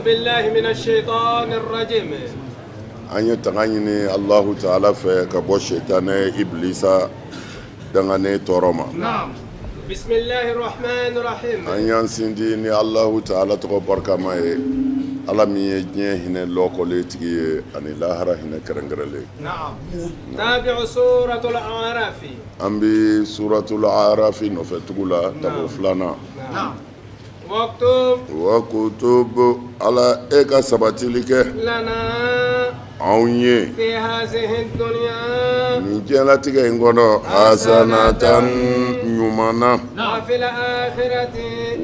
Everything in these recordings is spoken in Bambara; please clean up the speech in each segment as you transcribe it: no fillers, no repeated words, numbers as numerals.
بالله من الشيطان الرجيم. أن يتغني الله تعالى في كبو الشيطان إبليس دغني تورما. نعم. بسم الله الرحمن الرحيم. أن ينسنديني الله تعالى تغبر كما على ميجنيه هنا لوكوليتي أن لاهرا هنا كرنغرلي. نعم. تابع سورة الأعراف. أمبي سورة الأعراف نفتقولا تبوفلانا. نعم. واكتب على إيكا سباتيليك لنا أوني في هذه الدنيا نجلتك إنغونو حسنة نيومانا وفي الآخرة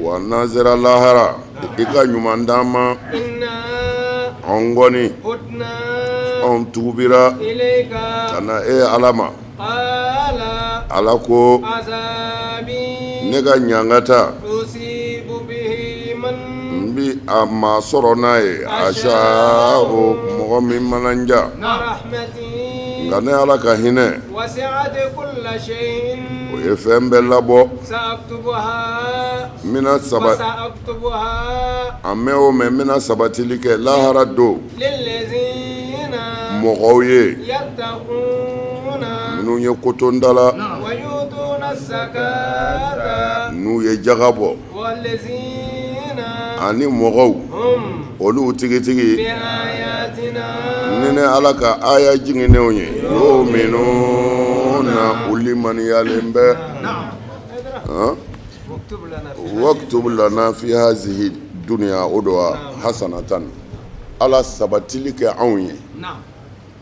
ونازر اللاهرة إيكا نيومان داما إنا أنغوني هدنا أنتوبرا إليك كنا إيه علامة قال علىكو عذابي نيكا نيانغاتا أصيب به من bi ama sɔrɔ n'a ye asaa o mɔgɔ min mana n ja ورحمتي nka ne ala ka hinɛ وسعت كل شيء o ye fɛn bɛɛ labɔ سأكتبها وسأكتبها an mɛn o mɛn n bɛna sabatili kɛ lahara don للذين mɔgɔw ye يتقون minnu ye kotondala ويؤتون الزكاة n'u ye jaga bɔ والذين ani mɔgɔw هم olu tigitigi بآياتنا ni ne ala ka aya jiginenw ye y'o minnu na uli maniyalen bɛ waktub lana fi hazihi dunya o do wa hasanatan ala sabatili kɛ anw ye نعم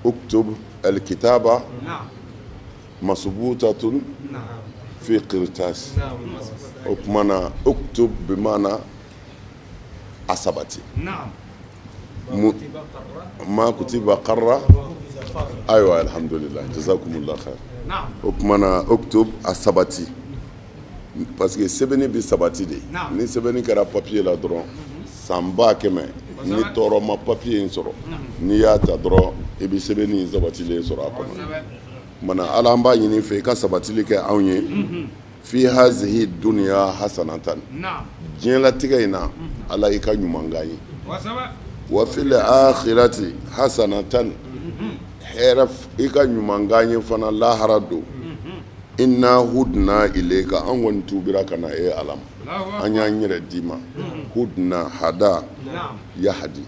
uktub alkitaba نعم masbutatun نعم fi qirtas نعم o kumana uktub bimana a sabati نعم ma kutiba qarra aywa alhamdulillah jazakumullah khair نعم o kumana uktub a sabati parce que sɛbɛnni bi sabati de ni sɛbɛnni kɛra papier la dɔrɔn san ba kɛmɛ ni tɔɔrɔ ma papier in sɔrɔ n'i y'a ta dɔrɔn i bi sɛbɛnni sabatilen sɔrɔ a kɔnɔ mana ala an b'a ɲini fɛ i ka sabatili kɛ anw ye fi hazihi dunya hasanatan نعم diɲɛlatigɛ in na ala i ka ɲumankan ye وسبب wa fil akhirati hasanatan hɛrɛ i ka ɲumankan ye fana lahara don inna hudna ilayka an kɔni tubira ka na e ala ma an y'an yɛrɛ d'i ma hudna hada نعم yahdi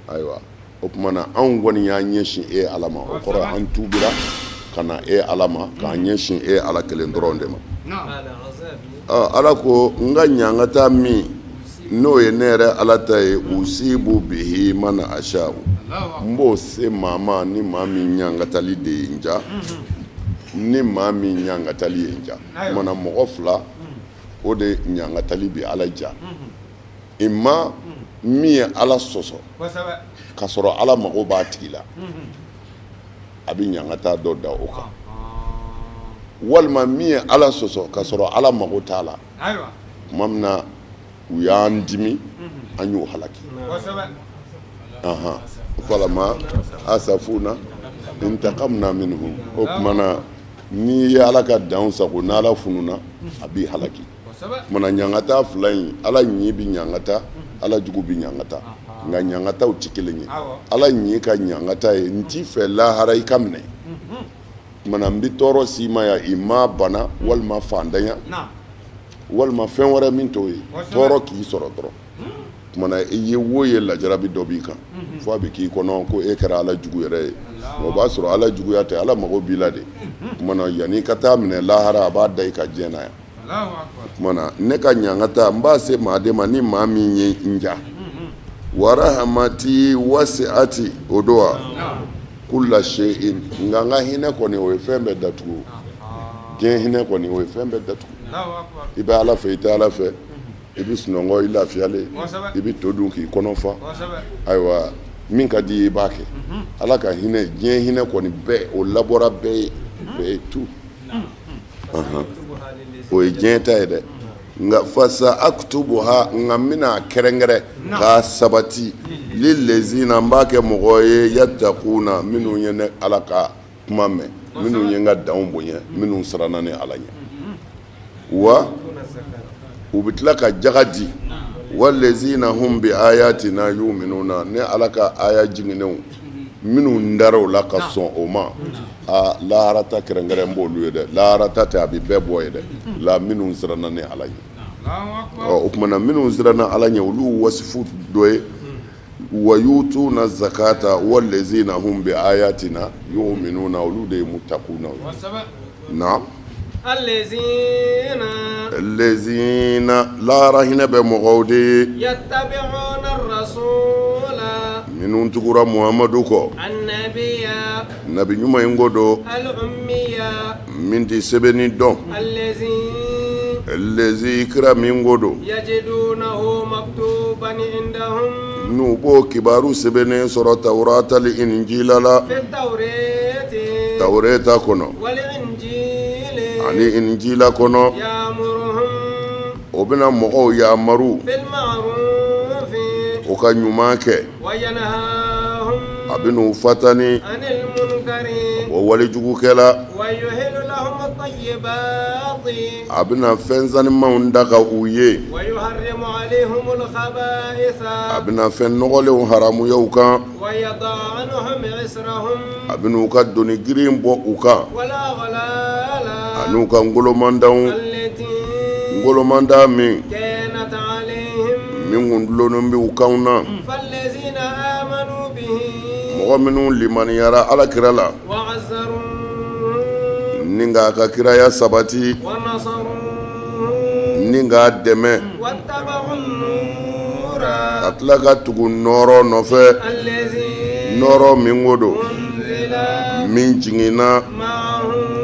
ayiwa o kumana anw kɔni y'an ɲɛsin e ala ma o kɔrɔ an tubira ka na e ala ma k'an ɲɛsin e ala kelen dɔrɔn de ma نعم ala ko n ka ɲangata min n'o ye ne yɛrɛ ala ta ye usibu bihi man asha'u n b'o se maa ma ni maa min ɲangatali de ye n ja ni maa min ɲangatali ye n ja mana mɔgɔ fila o de ɲangatali bi ala ja i ma min ye ala sɔsɔ وسبب k'a sɔrɔ ala mago b'a tigi la a bɛ ɲangata dɔ da o kan walima min ye ala sɔsɔ k'a sɔrɔ ala mago t'a la أيوة tuma min na u y'an dimi an y'o halaki وسبب falama asafuna intaqamna minhum o kumana n'i ye ala ka danw sago n'ala fununa a b'i halaki وسبب kumana ɲangata fila in ala ɲi bi ɲangata ala jugu bi ɲangata nka ɲangataw tɛ kelen ye ala ɲi ka ɲangata ye n t'i fɛ lahara i ka minɛ kumana n bi tɔɔrɔ s'i ma ya i ma bana walima fandanya نعم walima fɛn wɛrɛ min t'o ye tɔɔrɔ k'i sɔrɔ dɔrɔn tumana i ye wo ye lajarabi dɔ b'i kan fo a bɛ k'i kɔnɔ ko e kɛra ala jugu yɛrɛ ye o b'a sɔrɔ ala juguya tɛ ala mago b'i la de tumana yanni i ka taa minɛ lahara a b'a da i ka diɲɛ na yan الله أكبر tumana ne ka ɲangata n b'a se maa de ma ni maa min ye n ja warahamati wasi'ati o do wa kulla shay'in nka n ka hinɛ kɔni o ye fɛn bɛɛ datugu diɲɛ hinɛ kɔni o ye fɛn bɛɛ datugu الله أكبر i bɛ ala fɛ i tɛ ala fɛ i bɛ sunɔgɔ i lafiyalen وسبب i bɛ to dun k'i kɔnɔ fa وسبب ayiwa min ka di i b'a kɛ ala ka hinɛ diɲɛ hinɛ kɔni bɛɛ o labɔra bɛɛ ye bɛɛ ye tu o ye diɲɛ ta ye dɛ nka fasa aktubuha nka n bɛna kɛrɛnkɛrɛn k'a sabati lilezina n b'a kɛ mɔgɔ ye yatakuna minnu ye ne ala ka kuma mɛn minnu ye n ka danw bonya minnu siranna ni ala ɲɛ wa u bɛ tila ka jaga di wallazina hum bi ayatina yu'minuna ne ala ka aya jiginenw minnu daraw la ka sɔn o ma a lahara ta kɛrɛnkɛrɛn b'olu ye dɛ lahara ta tɛ a bɛ bɛɛ bɔ ye dɛ la minnu siranna ni ala ye o tumana minnu siranna ala ɲɛ olu wasifu dɔ ye wa yutuna zakata wallazina hum bi ayatina yu'minuna olu de ye mutakuna na allazina lahara hinɛ bɛ mɔgɔw de ye yattabi'una ar-rasula minnu tugura muhamadu kɔ nabi ɲuman in ko don al-ummiya min tɛ sɛbɛnni dɔn allazi kira min ko don yajidunahu maktuban indahum n'u b'o kibaru sɛbɛnnen sɔrɔ tawurata li injila la fi tawrati tawreta kɔnɔ wal injili ani injila kɔnɔ ya'muruhum o bɛna mɔgɔw yamaru bil ma'ruf o ka ɲuman kɛ wa yanhahum a bɛn'u fatani anil munkari o walijugukɛla wa yuhillu lahum at-tayyibati a bɛna fɛn sanimanw da ka u ye wa yuharrimu alayhim a al-khaba'itha bɛna fɛn nɔgɔlenw haramuya u kan wa yada'u anhum israhum a bɛn'u ka doni girin bɔ u kan wal aghlala an'u ka ngolomandanw allati ngolomanda min kanat alayhim min kun dulonnen bɛ u kanw na fallazina amanu bihi mɔgɔ minnu limaniyara alakira la wa 'azzaruhu ni k'a ka kiraya sabati wa nasaruhu ni k'a dɛmɛ wattaba'u an-nura ka tila ka tugu nɔɔrɔ nɔfɛ allazi nɔɔrɔ min ko don unzila min jiginna ma'ahu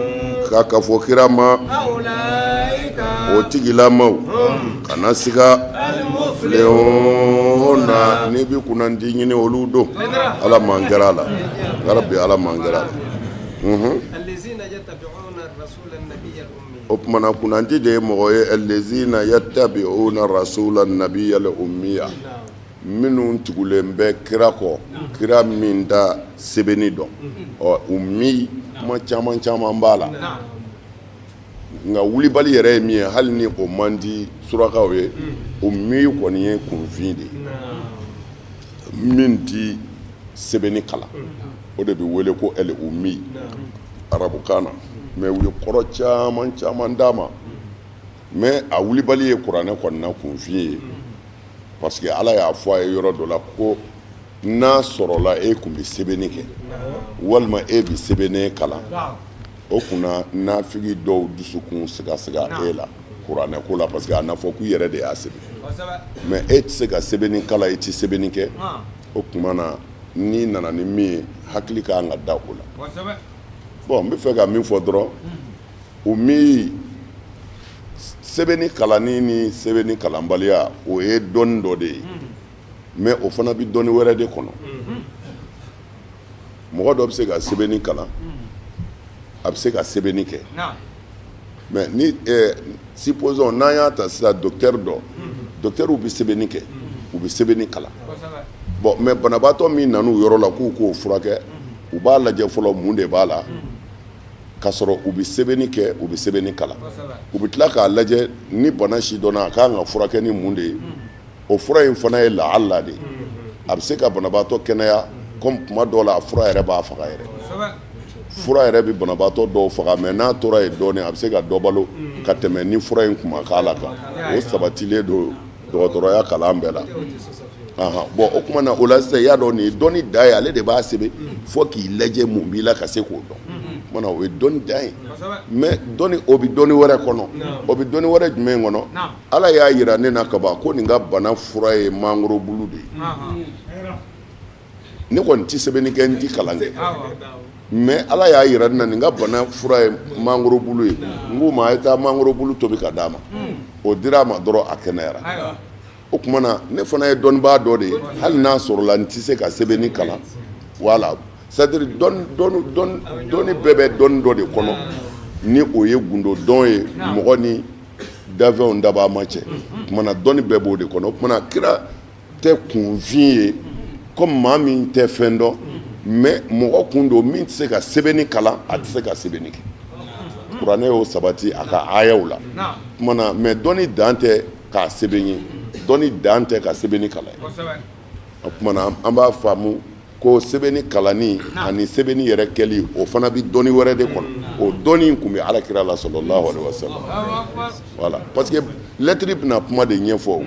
ka kafo kira ma ulaika o tigilamaw kana siga filehona n'i bi kunnandi ɲini olu don ala man kɛra a la yarabi ala man kɛra a la allazina yattabi'una ar-rasula an-nabiyya al-ummi o tumana kunnandi de ye mɔgɔ ye allazina yattabi'una rasula nabiyya al-ummiya minnu tugulen bɛ kira kɔ kira min da sɛbɛnni dɔn ummi kuma caman caman b'a la nka wulibali yɛrɛ ye min ye hali ni o man di surakaw ye ummi kɔni ye kunfin de ye min ti sɛbɛnni kalan o de bɛ wele ko el ummi arabukan na mɛ u ye kɔrɔ caman caman d'a ma mɛ a wulibali ye kuranɛ kɔni na kunfin ye parce que ala y'a fɔ a ye yɔrɔ dɔ la ko n'a sɔrɔla e tun bɛ sɛbɛnni kɛ walima e bɛ sɛbɛnni kalan o kunna nafigi dɔw dusukun siga e la kuranɛ ko la parce que a na fɔ k'u yɛrɛ de y'a sɛbɛn mais e tɛ se ka sɛbɛnni kalan e tɛ sɛbɛnni kɛ o tuma na n'i nana ni min ye hakili ka kan ka da o la bon n bɛ fɛ ka min fɔ dɔrɔn o min sɛbɛnni kalanni ni sɛbɛnni kalanbaliya o ye dɔnni dɔ de ye mais o fana bɛ dɔnni wɛrɛ de kɔnɔ mɔgɔ dɔ bɛ se ka sɛbɛnni kalan a bɛ se ka sɛbɛnni kɛ mais ni supposons n'an y'a ta sisan docteur dɔ docteurw bɛ sɛbɛnni kɛ u bɛ sɛbɛnni kalan bon mais banabaatɔ min nan'u yɔrɔ la k'u k'o furakɛ u b'a lajɛ fɔlɔ mun de b'a la k'a sɔrɔ u bɛ sɛbɛnni kɛ u bɛ sɛbɛnni kalan u bɛ tila k'a lajɛ ni bana si dɔnna a kan ka furakɛ ni mun de ye o fura in fana ye lahala de ye a bɛ se ka banabaatɔ kɛnɛya comme tuma dɔw la a fura yɛrɛ b'a faga yɛrɛ fura yɛrɛ bɛ banabaatɔ dɔw faga mais n'a tora yen dɔɔnin a bɛ se ka dɔ balo ka tɛmɛ ni fura in kun ma k'a la kan o sabatilen don dɔgɔtɔrɔya kalan bɛɛ la bon o tuma na o la sisan i y'a dɔn nin ye dɔnni da ye ale de b'a sɛbɛn fo k'i lajɛ mun b'i la ka se k'o dɔn o tuma na o ye dɔnni da ye mais dɔnni o bɛ dɔnni wɛrɛ kɔnɔ o bɛ dɔnni wɛrɛ jumɛn kɔnɔ ala y'a yira ne na kaban ko nin ka bana fura ye mangoro bulu de ye ne kɔni tɛ sɛbɛnni kɛ n tɛ kalan kɛ mais ala y'a yira ne na nin ka bana fura ye mangoro bulu ye n k'u ma a ye taa mangoro bulu tobi ka d'a ma o dira a ma dɔrɔn a kɛnɛyara o tuma na ne fana ye dɔnnibaa dɔ de ye hali n'a sɔrɔla n tɛ se ka sɛbɛnni kalan voilà c'est à dire dɔnni bɛɛ bɛ dɔnni dɔ de kɔnɔ ni o ye gundo dɔn ye mɔgɔ ni dafɛnw daba ma cɛ o tuma na dɔnni bɛɛ b'o de kɔnɔ o tuma na kira tɛ kunfin ye comme maa min tɛ fɛn dɔn mais mɔgɔ kun don min tɛ se ka sɛbɛnni kalan a tɛ se ka sɛbɛnni kɛ kuranɛ y'o sabati a ka ayaw la o tuma na mais dɔnni dan tɛ k'a sɛbɛn ye dɔnni dan tɛ ka sɛbɛnni kalan o kumana an b'a faamu ko sɛbɛnni kalanni ani sɛbɛnni yɛrɛ kɛli o fana bi dɔnni wɛrɛ de kɔnɔ o dɔnni kun bɛ alakira la sallallahu alaihi wasallam voilà parce que lettre bɛna kuma de ɲɛfɔ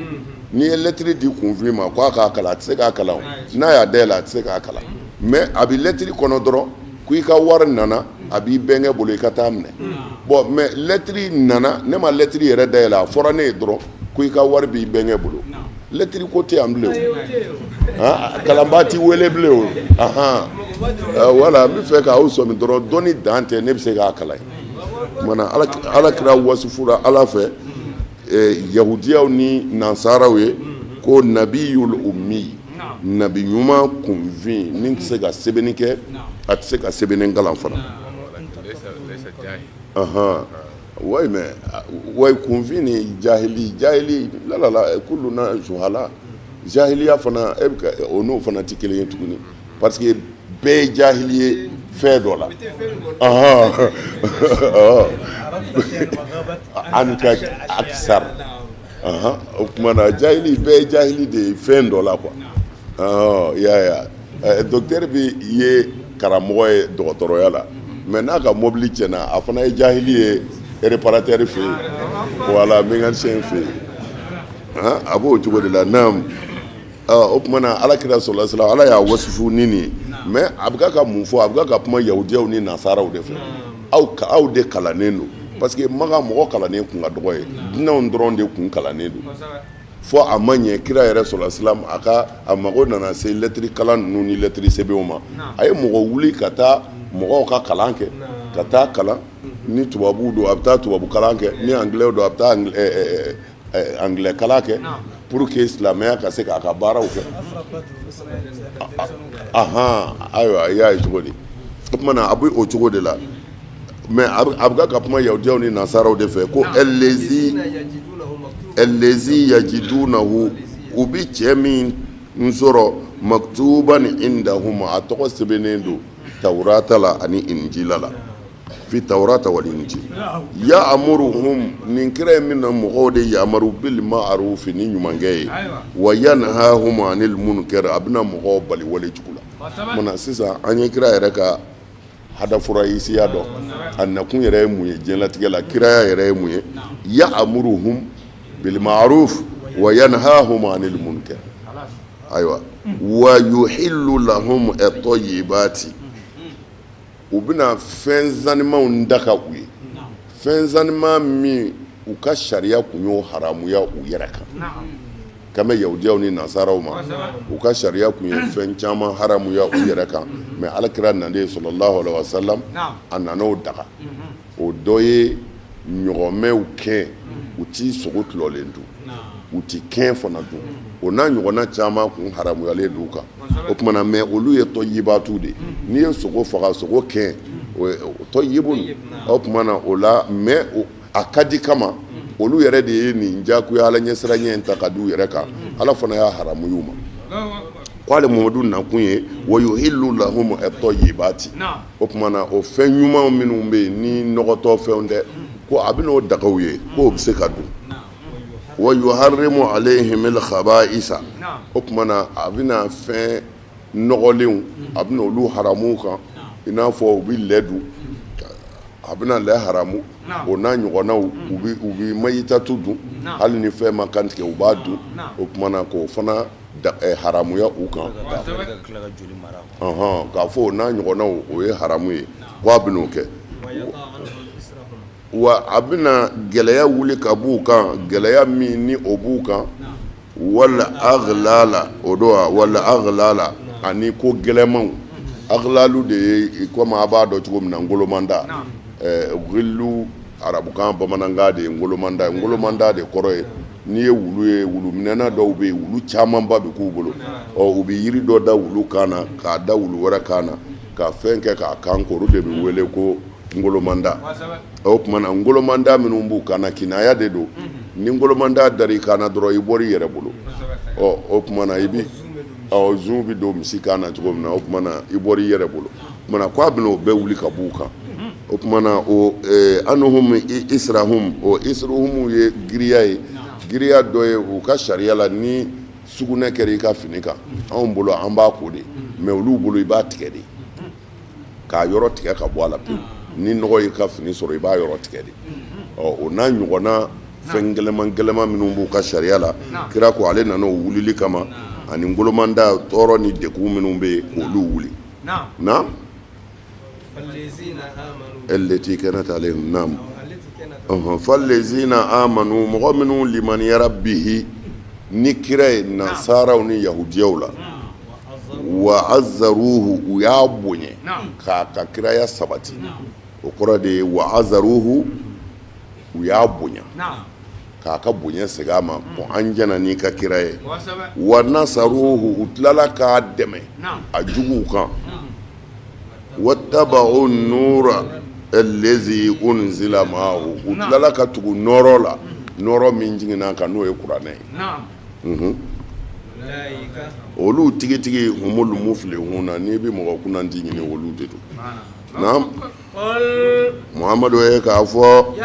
n'i ye lettre di kunfin ma k'a k'a kalan a tɛ se k'a kalan n'a y'a dayɛlɛ a tɛ se k'a kalan mais a bɛ lettre kɔnɔ dɔrɔn ko i ka wari nana a b'i bɛnkɛ bolo i ka taa minɛ bon mais lettre nana ne ma lettre yɛrɛ dayɛlɛ a fɔra ne ye dɔrɔn ko i ka wari b'i bɛnkɛ bolo lettre ko tɛ yan bilen o kalanbaa ti wele bilen o voilà n bɛ fɛ k'aw sɔmi dɔrɔn dɔnni dan tɛ ne bɛ se k'a kalan mana alakira wasifura ala fɛ yahudiyaw ni nansaraw ye ko nabiyul ummi nabi ɲuman kunfin min tɛ se ka sɛbɛnni kɛ a tɛ se ka sɛbɛnni kalan fana ouais mais ouais kunfin ni jahili lalala kulluna juhala jahiliya fana o n'o fana tɛ kelen ye tuguni parce que bɛɛ ye jahili ye fɛn dɔ la an ka akisar o tuma na jahili bɛɛ ye jahili de ye fɛn dɔ la quoi ya docteur bi ye karamɔgɔ ye dɔgɔtɔrɔya la mais n'a ka mobili tiɲɛna a fana ye jahili ye réparateur fɛ yen voilà mécanicien fɛ yen a b'o cogo de la naam o tuma na alakira sallallahu alaihi wasallam ala y'a wasifu ni nin ye mais a bɛ ka mun fɔ a bɛ ka kuma yahudiyaw ni nasaraw de fɛ aw de kalannen don parce que mɔgɔ kalannen kun ka dɔgɔ ye dunanw dɔrɔn de kun kalannen don fo a ma ɲɛ kira yɛrɛ sallallahu alaihi wasallam a mago nana se lettre kalan ninnu ni lettre sɛbɛnw ma a ye mɔgɔ wuli ka taa mɔgɔw ka kalan kɛ ka taa kalan ni tubabuw don a bɛ taa tubabu kalan kɛ ni anglais don a bɛ taa anglais kalan kɛ pour que silamɛya ka se k'a ka baaraw kɛ ayiwa i y'a ye cogo di o tuma na a bɛ o cogo de la mais a bɛ ka kuma yahudiyaw ni nasaraw de fɛ ko ellezi yajidunahu u bi cɛ min sɔrɔ maktuban indahum a tɔgɔ sɛbɛnnen don tawurata la ani injila la fi tawrata wal injil ya amuruhum nin kira min na mɔgɔw de yamaru bil ma'ruf ni ɲumankɛ ye wa yanhahum anil munkar abna mɔgɔw bali wale jugu la mana sisan an ye kira yɛrɛ ka hadafura isiya dɔn a nakun yɛrɛ ye mun ye diɲɛlatigɛ la kiraya yɛrɛ ye mun ye ya amuruhum bil ma'ruf wa yanhahum anil munkar ayiwa wa yuhillu lahum at-tayyibati u bɛna fɛn zanimanw da ka u ye fɛn zanima min u ka sariya kun y'o haramuya u yɛrɛ kan kama yahudiyaw ni nasaraw ma u ka sariya kun ye fɛn caman haramuya u yɛrɛ kan mais alakira nalen sallallahu alaihi wasallam a nana o daga o dɔ ye ɲɔgɔnmɛw kɛn u ti sogo tulɔlen dun u ti kɛn fana dun o n'a ɲɔgɔnna caman kun haramuyalen d'u kan o tuma na mais olu ye tɔyibatu de n'i ye sogo faga sogo kɛn tɔyibun o tuma na o la mais a ka di kama olu yɛrɛ de ye nin jagoya ala ɲɛsiranya in ta ka di u yɛrɛ kan ala fana y'a haramuyu ma k'ale mamadu nakun ye wa yuhillu lahum at-tayyibati o tuma na o fɛn ɲuman minnu bɛ yen ni nɔgɔtɔ fɛnw tɛ ko a bɛ n'o dagaw ye k'o bɛ se ka dun wa yuharrimu alayhim al-khaba'isa o tuma na a bɛna fɛn nɔgɔlenw a bɛna olu haramu kan i n'a fɔ u bɛ lɛ dun a bɛna lɛ haramu o n'a ɲɔgɔnnaw u bɛ mayitatu dun hali ni fɛn ma kantigɛ u b'a dun o tuma na k'o fana haramuya u kan k'a fɔ o n'a ɲɔgɔnnaw o ye haramu ye k'a bɛn'o kɛ wa a bɛna gɛlɛya wuli ka b'u kan gɛlɛya min ni o b'u kan wala aghlala o don wa wala aghlala ani ko gɛlɛmanw aghlalu de ye komi a b'a dɔn cogo min na ngolomanda ghillu arabukan bamanankan de ye ngolomanda ngolomanda de kɔrɔ ye n'i ye wulu minɛna dɔw bɛ yen wulu camanba bɛ k'u bolo u bɛ yiri dɔ da wulu kan na k'a da wulu wɛrɛ kan na ka fɛn kɛ k'a kan koro de bɛ wele ko ngolomanda o tuma na ngolomanda minnu b'u kan na kinaya de don ni ngolomanda dar'i kan na dɔrɔn i bɔr'i yɛrɛ bolo o tuma na i bi zun bɛ don misi kan na cogo min na o tuma na i bɔr'i yɛrɛ bolo o tuma na k'a bɛna o bɛɛ wuli ka b'u kan o tuma na o anuhum israhum o isruhum ye giriya ye giriya dɔ ye u ka sariya la ni sugunɛ kɛra i ka fini kan anw bolo an b'a ko de mais olu bolo i b'a tigɛ de k'a yɔrɔ tigɛ ka bɔ a la pewu ni nɔgɔ y'i ka fini sɔrɔ i b'a yɔrɔ tigɛ de o n'a ɲɔgɔnna fɛn gɛlɛman minnu b'u ka sariya la kira ko ale nana o wulili kama ani ngolomanda tɔɔrɔ ni degun minnu bɛ yen k'olu wuli naam التي كانت عليهم نعم فالذين آمنوا mɔgɔ minnu limaniyara bihi ni kira ye nasaraw ni yahudiyaw la wa azzaruhu u y'a bonya k'a ka kiraya sabati o kɔrɔ de ye wa azzaruhu u y'a bonya k'a ka bonya segin a ma bon an jɛna n'i ka kira ye wa nasaruhu u tilala k'a dɛmɛ a juguw kan wattaba'u nura allazi unzila ma'ahu u tilala ka tugu nɔrɔ la nɔrɔ min jiginna kan n'o ye kuranɛ ye olu tigitigi humul muflihuna n'i bɛ mɔgɔ kunnandi ɲini olu de don naam muhamadu ye k'a fɔ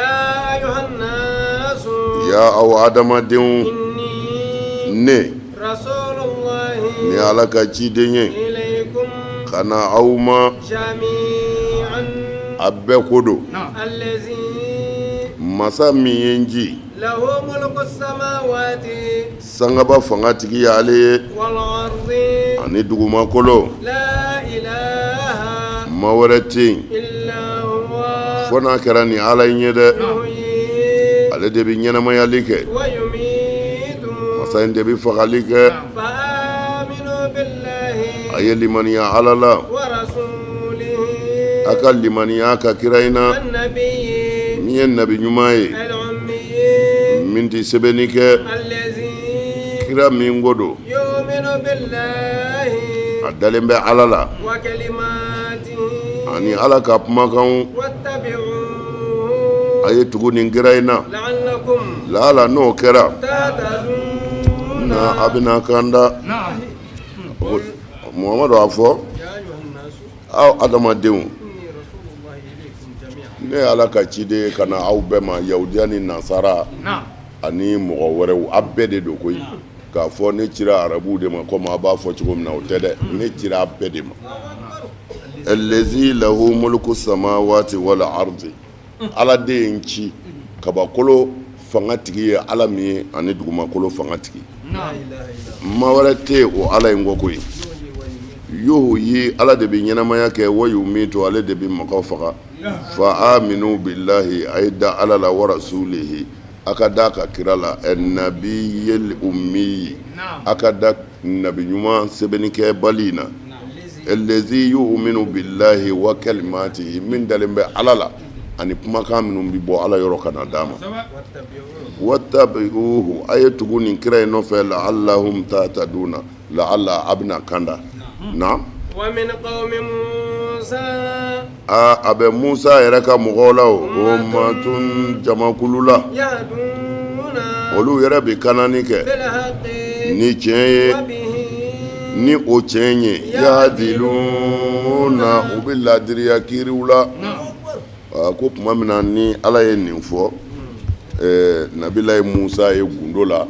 ya aw adamadenw ne ni ala ka ciden ye ka na aw ma a bɛɛ ko don masa min ye n ji sangaba fangatigi y'ale ye ani dugumakolo ma wɛrɛ tɛ yen fo n'a kɛra ni ala in ye dɛ ale de bɛ ɲɛnamayali kɛ masa in de bɛ fagali kɛ a ye limaniya ala la a ka limaniya ka kira in na min ye nabi ɲuman ye min tɛ sɛbɛnni kɛ kira min ko don a dalen bɛ ala la ani ala ka kumakanw a ye tugu nin kira in na laala n'o kɛra na a bɛna kanda muhamadu a fɔ aw adamadenw ne ye ala ka ciden ye ka na aw bɛɛ ma yahudiya ni nasara ani mɔgɔ wɛrɛw a bɛɛ de don koyi k'a fɔ ne cira arabuw de ma komi a b'a fɔ cogo min na o tɛ dɛ ne cira a bɛɛ de ma allazi lahu mulku samawati wal ardi ala de ye n ci kabakolo fangatigi ye ala min ye ani dugumakolo fangatigi ma wɛrɛ tɛ o ala in kɔ koyi yuhyi ala de bɛ ɲɛnamaya kɛ wa yumitu ale de bɛ mɔgɔw faga fa aminu billahi a ye da ala la wa rasulihi a ka da ka kira la nabiyil ummi a ka da nabi ɲuman sɛbɛnnikɛ bali na allazi yu'minu billahi wa kalimatihi min dalen bɛ ala la ani kumakan minnu bɛ bɔ ala yɔrɔ kana d'a ma wattabi'uhu a ye tugu nin kira in nɔfɛ la'allahum tahtaduna la'alla a bɛna kanda naam wa min qawmi Musa a bɛ Musa yɛrɛ ka mɔgɔw la o ummatun jamakulu la olu yɛrɛ bɛ kanani kɛ ni tiɲɛ ye ni o tiɲɛ ye yahdiluna u bɛ ladiriya kiriw la ko tuma min na ni ala ye nin fɔ nabilayi Musa ye gundo la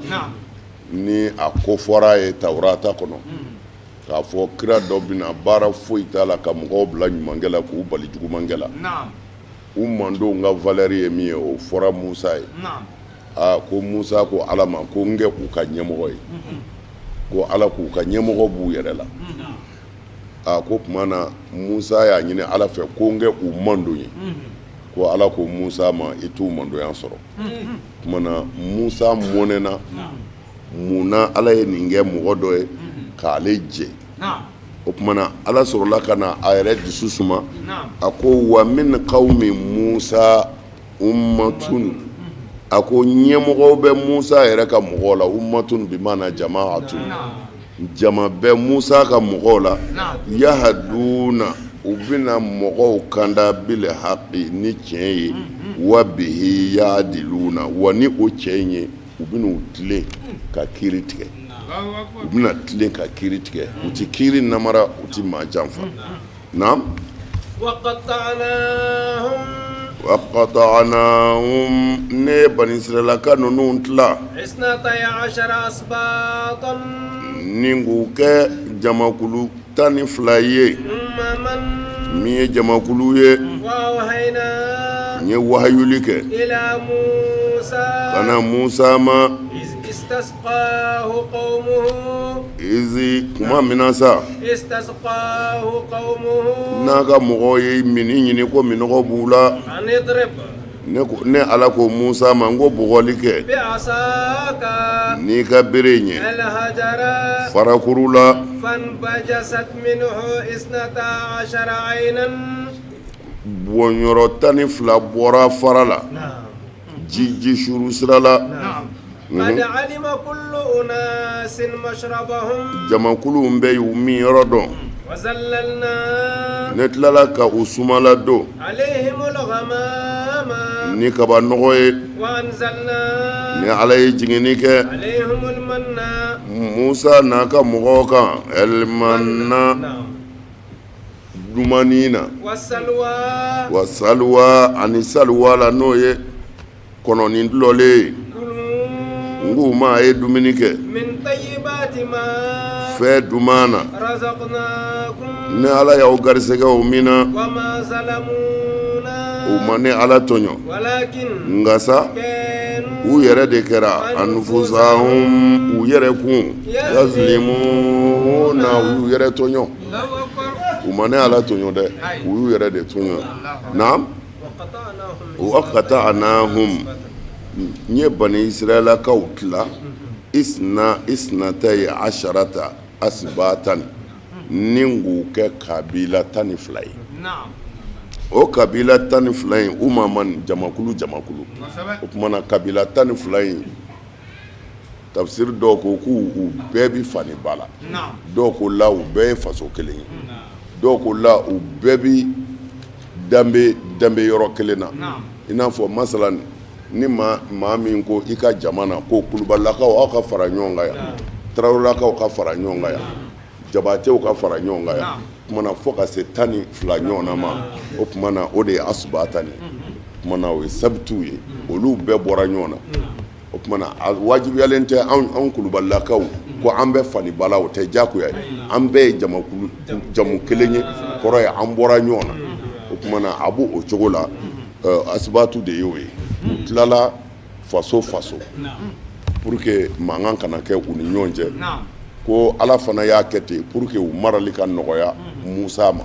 ni a ko fɔra ye Tawurata kɔnɔ k'a fɔ kira dɔ bɛna baara foyi t'a la ka mɔgɔw bila ɲumankɛ la k'u bali jugumankɛ la u mandenw ka valeur ye min ye o fɔra Musa ye ko Musa ko ala ma ko n kɛ k'u ka ɲɛmɔgɔ ye ko ala k'u ka ɲɛmɔgɔ b'u yɛrɛ la ko tuma na Musa y'a ɲini ala fɛ ko n kɛ u mandon ye ko ala ko Musa ma i t'u mandonya sɔrɔ tuma na Musa mɔnɛna munna ala ye nin kɛ mɔgɔ dɔ ye k'ale jɛ o tuma na ala sɔrɔla ka na a yɛrɛ dusu suma a ko wa min qawmi Musa ummatun a ko ɲɛmɔgɔw bɛ Musa yɛrɛ ka mɔgɔw la ummatun bi maana jama'atun jama bɛ Musa ka mɔgɔw la yahduna u bɛna mɔgɔw kanda bil haqi ni tiɲɛ ye wa bihi yahdiluna wa ni o tiɲɛ ye u bɛna u tilen ka kiiri tigɛ u bɛna tilen ka kiiri tigɛ u ti kiiri namara u ti maa janfa naam وقطعناهم وقطعناهم نبني إسرائيل كانوا نونتلا 12 أسباطا نينغوك جماكلو تاني فلاي مي جماكلو وأوحينا ني وحيولك إلى موسى كان موسى ما استسقاه قومه إذ كما مناسا استسقاه قومه ناغا مغوي مني نيكو منغو بولا أن اضرب ne ala ko musa ma ngo bugoli ke بعصاك ni ka berenye الحجر farakurula فانبجست منه 12 عينا bonyoro tani fila bora farala ji shuru sirala قد علم كل أناس مشربهم jamakulu mbe yumi yorodo وزللنا netlala ka usumala do عليهم الغمام ni kaba nogoye وأنزلنا ni ala ye jingini ke عليهم المنى musa naka mogo kan elmanna dumanina والسلوى wa salwa ani salwa la no ye kononi dulole ngu ma ye dumuni ke من طيبات ما fe dumana رزقناكم ne ala ya garisega o mina وما ظلمونا o mane ala tonyo ولكن ngasa كانوا u yɛrɛ de kɛra anfusahum u yɛrɛ kun yazlimuna u yɛrɛ tɔɲɔ u mane ala tɔɲɔ dɛ u y'u yɛrɛ de tɔɲɔ naam wa qata'nahum n ye bani israɛlakaw tila isnatay asharata asbatan ni k'u kɛ kabila 12 ye o kabila 12 in u ma man jamakulu o kumana kabila 12 in tafsir dɔw ko k'u bɛɛ bi fani ba la dɔw ko la u bɛɛ ye faso kelen ye dɔw ko la u bɛɛ bi danbe yɔrɔ kelen na i n'a fɔ masalan ni maa min ko i ka jamana ko kulubalakaw aw ka fara ɲɔgɔn kan yan tarawelakaw ka fara ɲɔgɔn kan yan jabatew ka fara ɲɔgɔn kan yan kumana fo ka se 12 ɲɔgɔn na ma o kumana o de ye asubata ni kumana o ye sabitu ye olu bɛɛ bɔra ɲɔgɔn na o kumana a wajibiyalen tɛ anw kulubalakaw ko an bɛ fani bala o tɛ jagoya ye an bɛɛ ye jamu kelen ye kɔrɔ ye an bɔra ɲɔgɔn na o kumana a b'o o cogo la asubatu de ye o ye u tilala faso pour que mankan kana kɛ u ni ɲɔgɔn cɛ ko ala fana y'a kɛ ten pour que u marali ka nɔgɔya musa ma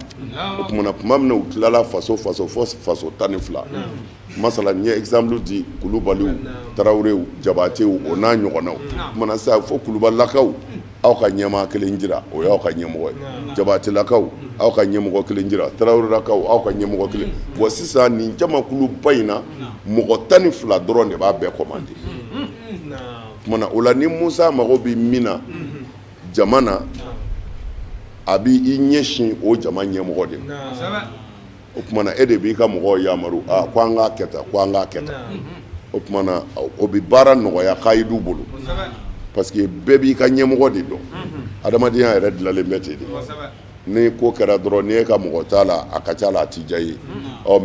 o kumana tuma min na u tilala faso fo faso 12 masala n ye exemple di kulubaliw tarawelew jabatew o n'a ɲɔgɔnnaw kumana sisan fo kulubalakaw aw ka ɲɛmaa kelen jira o y'aw ka ɲɛmɔgɔ ye jabatelakaw aw ka ɲɛmɔgɔ kelen jira tarawelelakaw aw ka ɲɛmɔgɔ kelen bon sisan nin jamakuluba in na mɔgɔ 12 dɔrɔn de b'a bɛɛ commandé kumana o la ni musa mago bɛ min na jama na a b'i ɲɛsin o jama ɲɛmɔgɔ de ma o kumana e de b'i ka mɔgɔw yamaru ko an k'a kɛ tan ko an k'a kɛ tan o kumana o bɛ baara nɔgɔya kayidu bolo parce que bɛɛ b'i ka ɲɛmɔgɔ de dɔn adamadenya yɛrɛ dilanlen bɛ ten de ni ko kɛra dɔrɔn ni e ka mɔgɔ t'a la a ka ca la a ti diya ye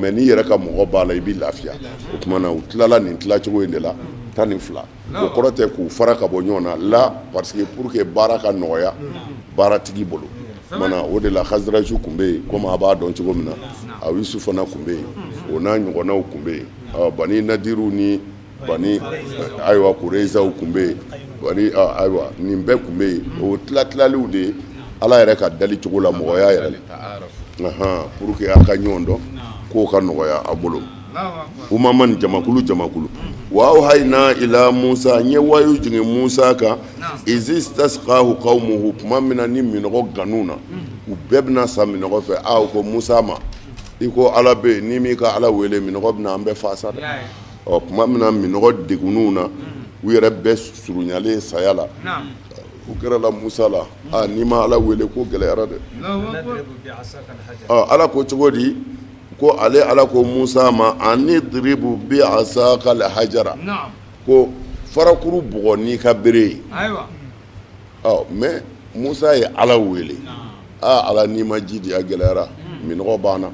mais n'i yɛrɛ ka mɔgɔ b'a la i bɛ lafiya o kumana u tilala nin tilacogo in de la 12 o kɔrɔ tɛ k'u fara ka bɔ ɲɔgɔn na la parce que pour que baara ka nɔgɔya baaratigi bolo kumana o de la Khazraju tun bɛ yen komi a b'a dɔn cogo min na Awusu fana tun bɛ yen o n'a ɲɔgɔnnaw tun bɛ yen Bani Nadiru ni Bani ayiwa Kurezaw tun bɛ yen Bani ayiwa nin bɛɛ tun bɛ yen o tilaliliw de ala yɛrɛ ka dali cogo la mɔgɔya yɛrɛ la pour que a ka ɲɔgɔn dɔn k'o ka nɔgɔya a bolo umama ni jamakulu wa awhayna ila musa n ye wayu jigin musa kan izi istasqahu qawmuhu tuma min na ni minɔgɔ ganu na u bɛɛ bɛna sa minɔgɔ fɛ u ko musa ma i ko ala bɛ yen n'i m'i ka ala wele minɔgɔ bɛna an bɛɛ fasa dɛ tuma min na minɔgɔ degunniw na u yɛrɛ bɛɛ surunyalen saya la u kɛra la musa la n'i ma ala wele ko gɛlɛyara dɛ ala ko cogo di ko ale ala ko musa ma ani dribu bi asaka al hajara ko farakuru bugɔ n'i ka bere ye mais musa ye ala wele ala n'i ma ji di a gɛlɛyara minɔgɔ banna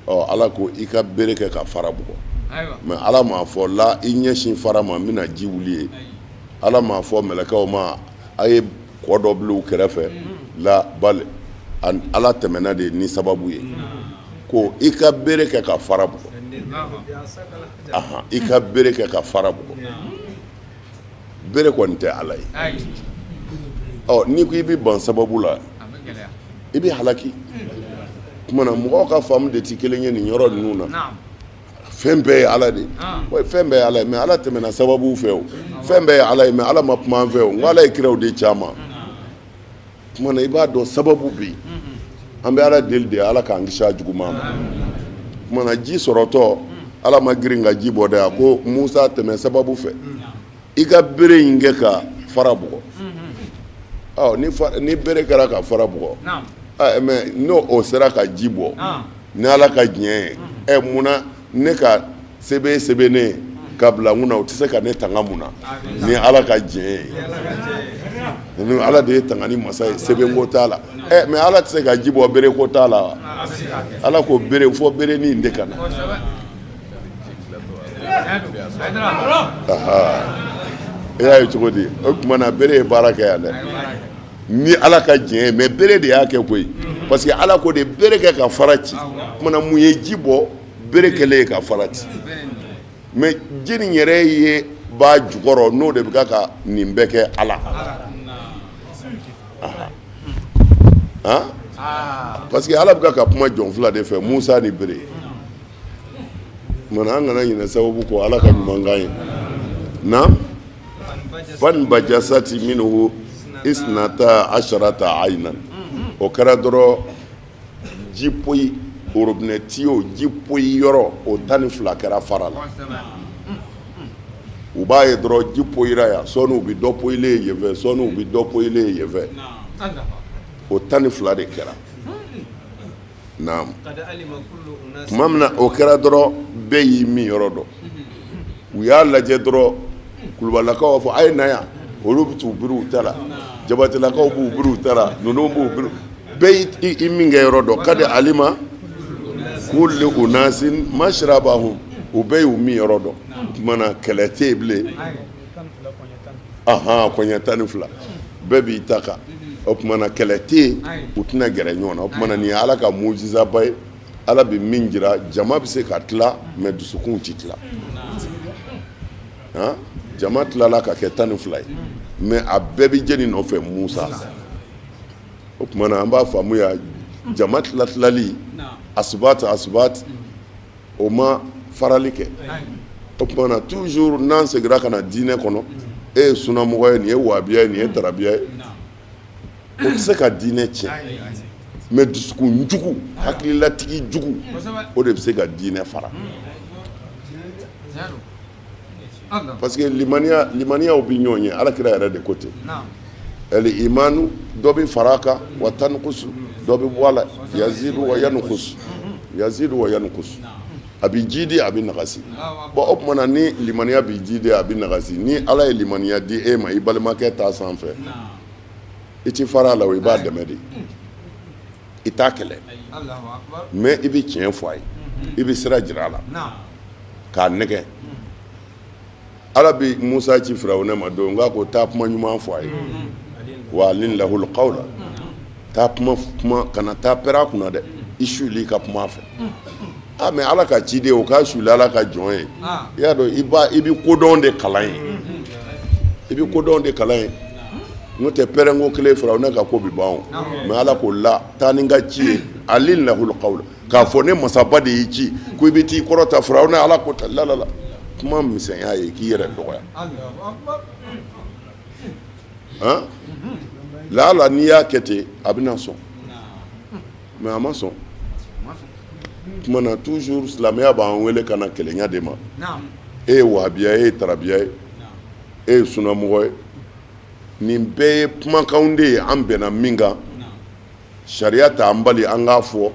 ala ko i ka bere kɛ ka fara bugɔ mais ala m'a fɔ la i ɲɛsin fara ma n bɛna ji wuli ye ala m'a fɔ mɛlɛkɛw ma a ye kɔ dɔ bila u kɛrɛfɛ la bali ala tɛmɛna de ni sababu ye ko i ka bere kɛ ka fara bugɔ i ka bere kɛ ka fara bugɔ bere kɔni tɛ ala ye n'i ko i bɛ ban sababu la i bɛ halaki kumana mɔgɔw ka faamu de tɛ kelen ye nin yɔrɔ ninnu na fɛn bɛɛ ye ala de fɛn bɛɛ ye ala ye mais ala tɛmɛna sababu fɛ o fɛn bɛɛ ye ala ye mais ala ma kuma an fɛ o n ko ala ye kiraw de caman kumana i b'a dɔn sababu bɛ yen an bɛ ala deli de ala k'an kisi a juguman ma kumana ji sɔrɔtɔ ala ma girin ka ji bɔ dɛ a ko musa tɛmɛ sababu fɛ i ka bere in kɛ ka fara bugɔ ni bere kɛra ka fara bugɔ mais n'o o sera ka ji bɔ ni ala ka diɲɛ ye munna ne ka sebe ne ka bila mun na o tɛ se ka ne tanga mun na ni ala ka diɲɛ ye ni ala de ye tanga ni masa ye sebe ko t'a la mais ala tɛ se ka ji bɔ bere ko t'a la ala ko bere fo bere ni de ka na e y'a ye cogo di o tuma na bere ye baara kɛ yan dɛ ni ala ka diɲɛ ye mais bere de y'a kɛ koyi parce que ala ko de bere kɛ ka fara ci tuma na mun ye ji bɔ bere kɛlen ye ka fara ci mais ji nin yɛrɛ ye b'a jukɔrɔ n'o de bɛ ka nin bɛɛ kɛ ala parce que ala bɛ ka kuma jɔn fila de fɛ musa ni bere mana an kana ɲinɛ sababu kɔ ala ka ɲumankan ye na fan bajasati minhu isnata asharata aynan o kɛra dɔrɔn ji poyi orobinɛti o ji poyi yɔrɔ o 12 kɛra fara la u b'a ye dɔrɔn ji poyira yan sɔɔni u bɛ dɔ poyilen ye yen fɛ sɔɔni u bɛ dɔ poyilen ye yen fɛ o 12 de kɛra naam tuma min na o kɛra dɔrɔn bɛɛ y'i min yɔrɔ dɔn u y'a lajɛ dɔrɔn kulubalakaw b'a fɔ a ye na yan olu bɛ t'u biri u ta la jabatilakaw b'u biri u ta la ninnu b'u biri bɛɛ y'i min kɛ yɔrɔ dɔn kadi alima kulli unasin mashrabahum u bɛɛ y'u min yɔrɔ dɔn tuma na kɛlɛ tɛ yen bilen kɔɲɛ 12 bɛɛ b'i ta kan o tuma na kɛlɛ tɛ yen u tɛna gɛrɛ ɲɔgɔn na o tuma na nin ye ala ka mujizaba ye ala bɛ min jira jama bɛ se ka tila mais dusukun tɛ tila jama tilala ka kɛ 12 ye mais a bɛɛ bɛ jeni nɔfɛ musa o tuma na an b'a faamu ya jama tilali asubat o ma farali kɛ o tuma na toujours n'an seginna ka na diinɛ kɔnɔ e ye sunamɔgɔ ye nin ye wahabiya ye nin ye darabiya ye o tɛ se ka diinɛ tiɲɛ mais dusukun jugu hakililatigi jugu o de bɛ se ka diinɛ fara parce que limaniyaw bɛ ɲɔgɔn ye alakira yɛrɛ de ko ten imanu dɔ bɛ fara a kan wa tanqusu dɔ bɛ bɔ a la yazidu wa yanqusu a bɛ jidi a bɛ nagasi bon o tuma na ni limaniya bɛ jidi a bɛ nagasi ni ala ye limaniya di e ma i balimakɛ t'a sanfɛ i ti fara a la o i b'a dɛmɛ de i t'a kɛlɛ mais i bɛ tiɲɛ fɔ a ye i bɛ sira jira a la k'a nɛgɛ ala bɛ musa ci firawuna ma don nka ko taa kuma ɲuman fɔ a ye wa alin lahul qawla taa kuma kana taa pɛrɛ a kunna dɛ i suli ka kuma a fɛ mais ala ka ciden o k'a suli ala ka jɔn ye i y'a dɔn i bɛ kodɔn de kalan ye n'o tɛ pɛrɛnko kelen firawuna ka ko bɛ ban mais ala ko la taa ni n ka ci ye alin lahul qawla k'a fɔ ne masaba de y'i ci ko i bɛ t'i kɔrɔta firawuna ala ko ta la kuma misɛnya ye k'i yɛrɛ dɔgɔya lala n'i y'a kɛ ten a bɛna sɔn mais a ma sɔn tuma na toujours silamɛya b'an wele ka na kɛlɛya de ma e ye wahabiya e ye tarabiya ye e ye sunamɔgɔ ye nin bɛɛ ye kumakanw de ye an bɛnna min kan sariya t'an bali an k'a fɔ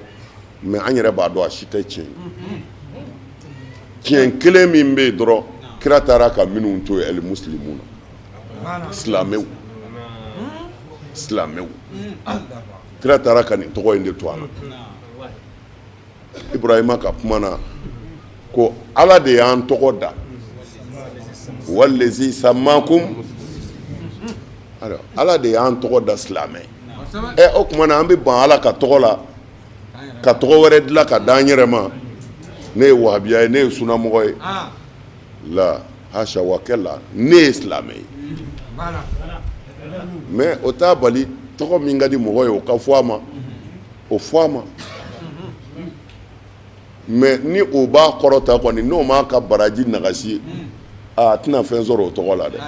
mais an yɛrɛ b'a dɔn a si tɛ tiɲɛ tiɲɛ kelen min bɛ yen dɔrɔn kira taara ka minnu to yen muslimun silamɛw kira taara ka nin tɔgɔ in de to a la Ibrahima ka kuma na ko ala de y'an tɔgɔ da wallazi sammakum alors ala de y'an tɔgɔ da silamɛ o kuma na an bɛ ban ala ka tɔgɔ la ka tɔgɔ wɛrɛ dilan ka d'an yɛrɛ ma ne ye wahabiya ye ne ye sunamɔgɔ ye la hasha wa kɛla ne ye silamɛ ye mais o t'a bali tɔgɔ min ka di mɔgɔ ye o ka fɔ a ma o fɔ a ma mais ni o b'a kɔrɔta kɔni n'o m'a ka baraji nagasi a tɛna fɛn sɔrɔ o tɔgɔ la dɛ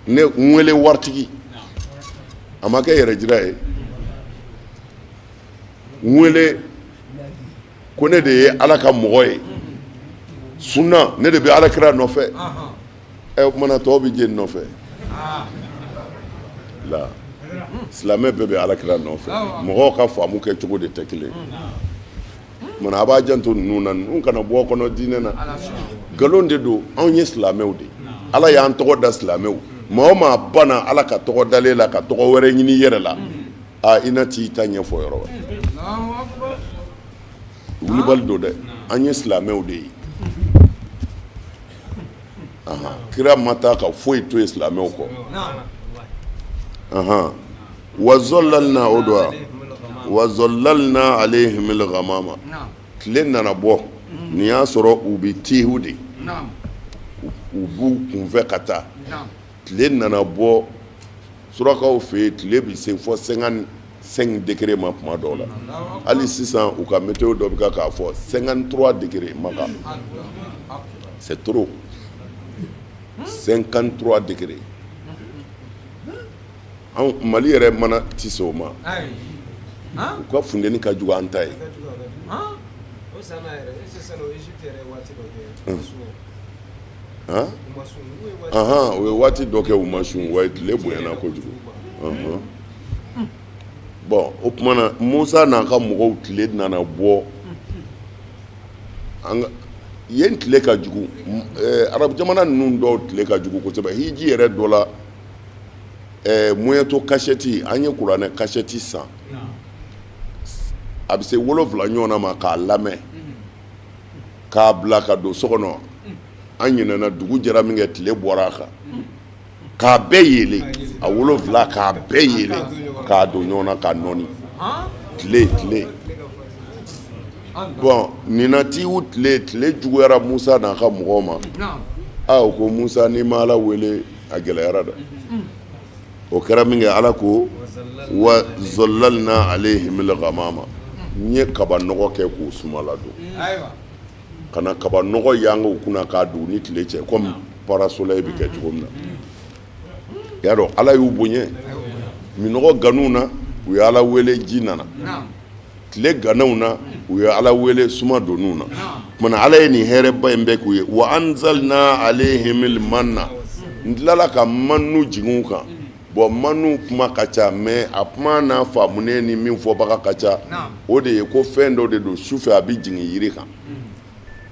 ne n wele waritigi a ma kɛ yɛrɛ jira ye n wele ko ne de ye ala ka mɔgɔ ye sunna ne de bɛ alakira nɔfɛ o kumana tɔw bɛ jeni nɔfɛ la silamɛ bɛɛ bɛ alakira nɔfɛ mɔgɔw ka faamu kɛ cogo de tɛ kelen mana a b'a janto ninnu na ninnu kana bɔ kɔnɔ diinɛ na nkalon de don anw ye silamɛw de ala y'an tɔgɔ da silamɛw maa o maa banna ala ka tɔgɔ dalen la ka tɔgɔ wɛrɛ ɲini i yɛrɛ la i na t'i ta ɲɛfɔ yɔrɔ wɛrɛ wulibali don dɛ an ye silamɛw de ye kira ma taa ka foyi to ye silamɛw kɔ wa zɔllalna o don wa zɔllalna alayhimil ghamama tile nana bɔ nin y'a sɔrɔ u bɛ tihu de u b'u kunfɛ ka taa tile nana bɔ surakaw fɛ yen tile bɛ se fɔ 55 degré ma tuma dɔw la hali sisan u ka météo dɔ bɛ k'a fɔ 53 degré Maka c'est trop 53 degré anw Mali yɛrɛ mana ti se o ma u ka funteni ka jugu an ta ye o ye waati dɔ kɛ u ma sun wa tile bonyana kojugu bon o tuma na Musa n'a ka mɔgɔw tile nana bɔ yen tile ka jugu arabu jamana ninnu dɔw tile ka jugu kosɛbɛ hiji yɛrɛ dɔ la moyeto kasɛti an ye kuranɛ kasɛti san a bɛ se 7 ɲɔgɔn ma k'a lamɛn k'a bila ka don so kɔnɔ an ɲinɛna dugu jɛra min kɛ tile bɔra a kan k'a bɛɛ yele a 7 k'a bɛɛ yele k'a don ɲɔgɔn na k'a nɔni tile bon ninatiw tile juguyara Musa n'a ka mɔgɔw ma o ko Musa n'i ma ala wele a gɛlɛyara dɛ o kɛra min kɛ ala ko wa zɔllalna alayhimil ghamama n ye kaba nɔgɔ kɛ k'u sumala don ka na kaba nɔgɔ yanga u kunna k'a don ni tile cɛ comme parasoleil bɛ kɛ cogo min na y'a dɔn ala y'u bonya minɔgɔ ganunw na u ye ala wele ji nana tile gannaw na u ye ala wele suma donn'u na mana ala ye nin hɛrɛba in bɛɛ k'u ye wa anzalna alayhimil manna n tilala ka manu jigin u kan bon manu kuma ka ca mais a kuma n'a faamunen ni min fɔbaga ka ca o de ye ko fɛn dɔ de don sufɛ a bɛ jigin yiri kan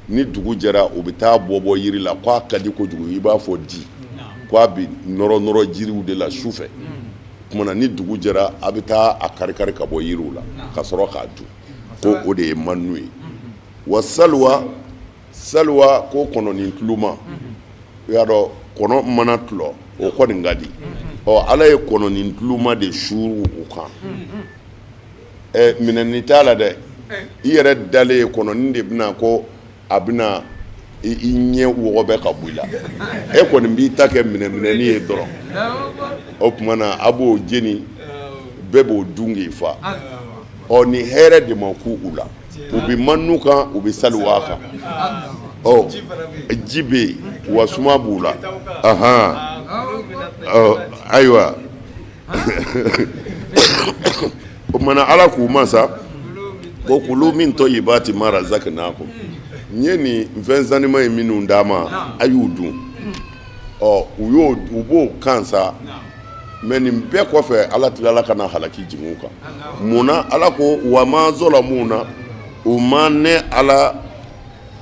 ni dugu jɛra u bɛ taa bɔ yiri la k'a ka di kojugu i b'a fɔ di k'a bɛ nɔrɔ jiriw de la sufɛ kumana ni dugu jɛra a bɛ taa a kari ka bɔ yiriw la ka sɔrɔ k'a dun ko o de ye manu ye wa salwa ko kɔnɔnin tuluma i y'a dɔn kɔnɔ mana tulɔ o kɔni ka di ala ye kɔnɔnin tuluma de suru u kan minɛni t'a la dɛ i yɛrɛ dalen ye kɔnɔnin de bɛna ko a bɛna i ɲɛ wɔgɔbɛ ka bɔ i la e kɔni b'i ta kɛ minɛni ye dɔrɔn o tuma na a b'o jeni bɛɛ b'o dun k'i fa ni hɛrɛ de ma ku u la u bɛ manu kan u bɛ saliwa kan ji bɛ yen wa suma b'u la ayiwa o tuma na ala k'u masa ko kulu min tɔyibati ma razaqnakum n ye nin fɛn sanima ye minnu d'a ma a y'u dun u b'o kan sa mais nin bɛɛ kɔfɛ ala tilala ka na halaki jigin u kan munna ala ko wa ma zɔlamuna u ma ne ala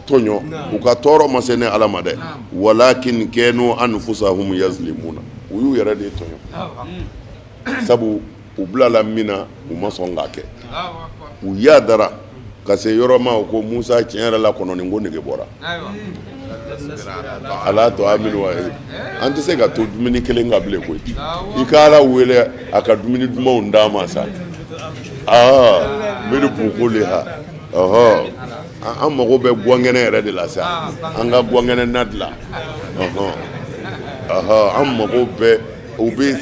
tɔɲɔ u ka tɔɔrɔ ma se ne ala ma dɛ walakin kanu anfusahum yazlimuna u y'u yɛrɛ de tɔɲɔ sabu u bilala min na u ma sɔn k'a kɛ u y'a dara ka se yɔrɔ ma ko Musa tiɲɛ yɛrɛ la kɔnɔni ko nege bɔra ala to aminu wa an tɛ se ka to dumuni kelen ka bilen koyi i ka Ala wele a ka dumuni dumanw d'a ma sa mbiri buko le ha an mago bɛ guwangɛnɛ yɛrɛ de la sa an ka guwangɛnɛ na dilan an mago bɛ u bɛ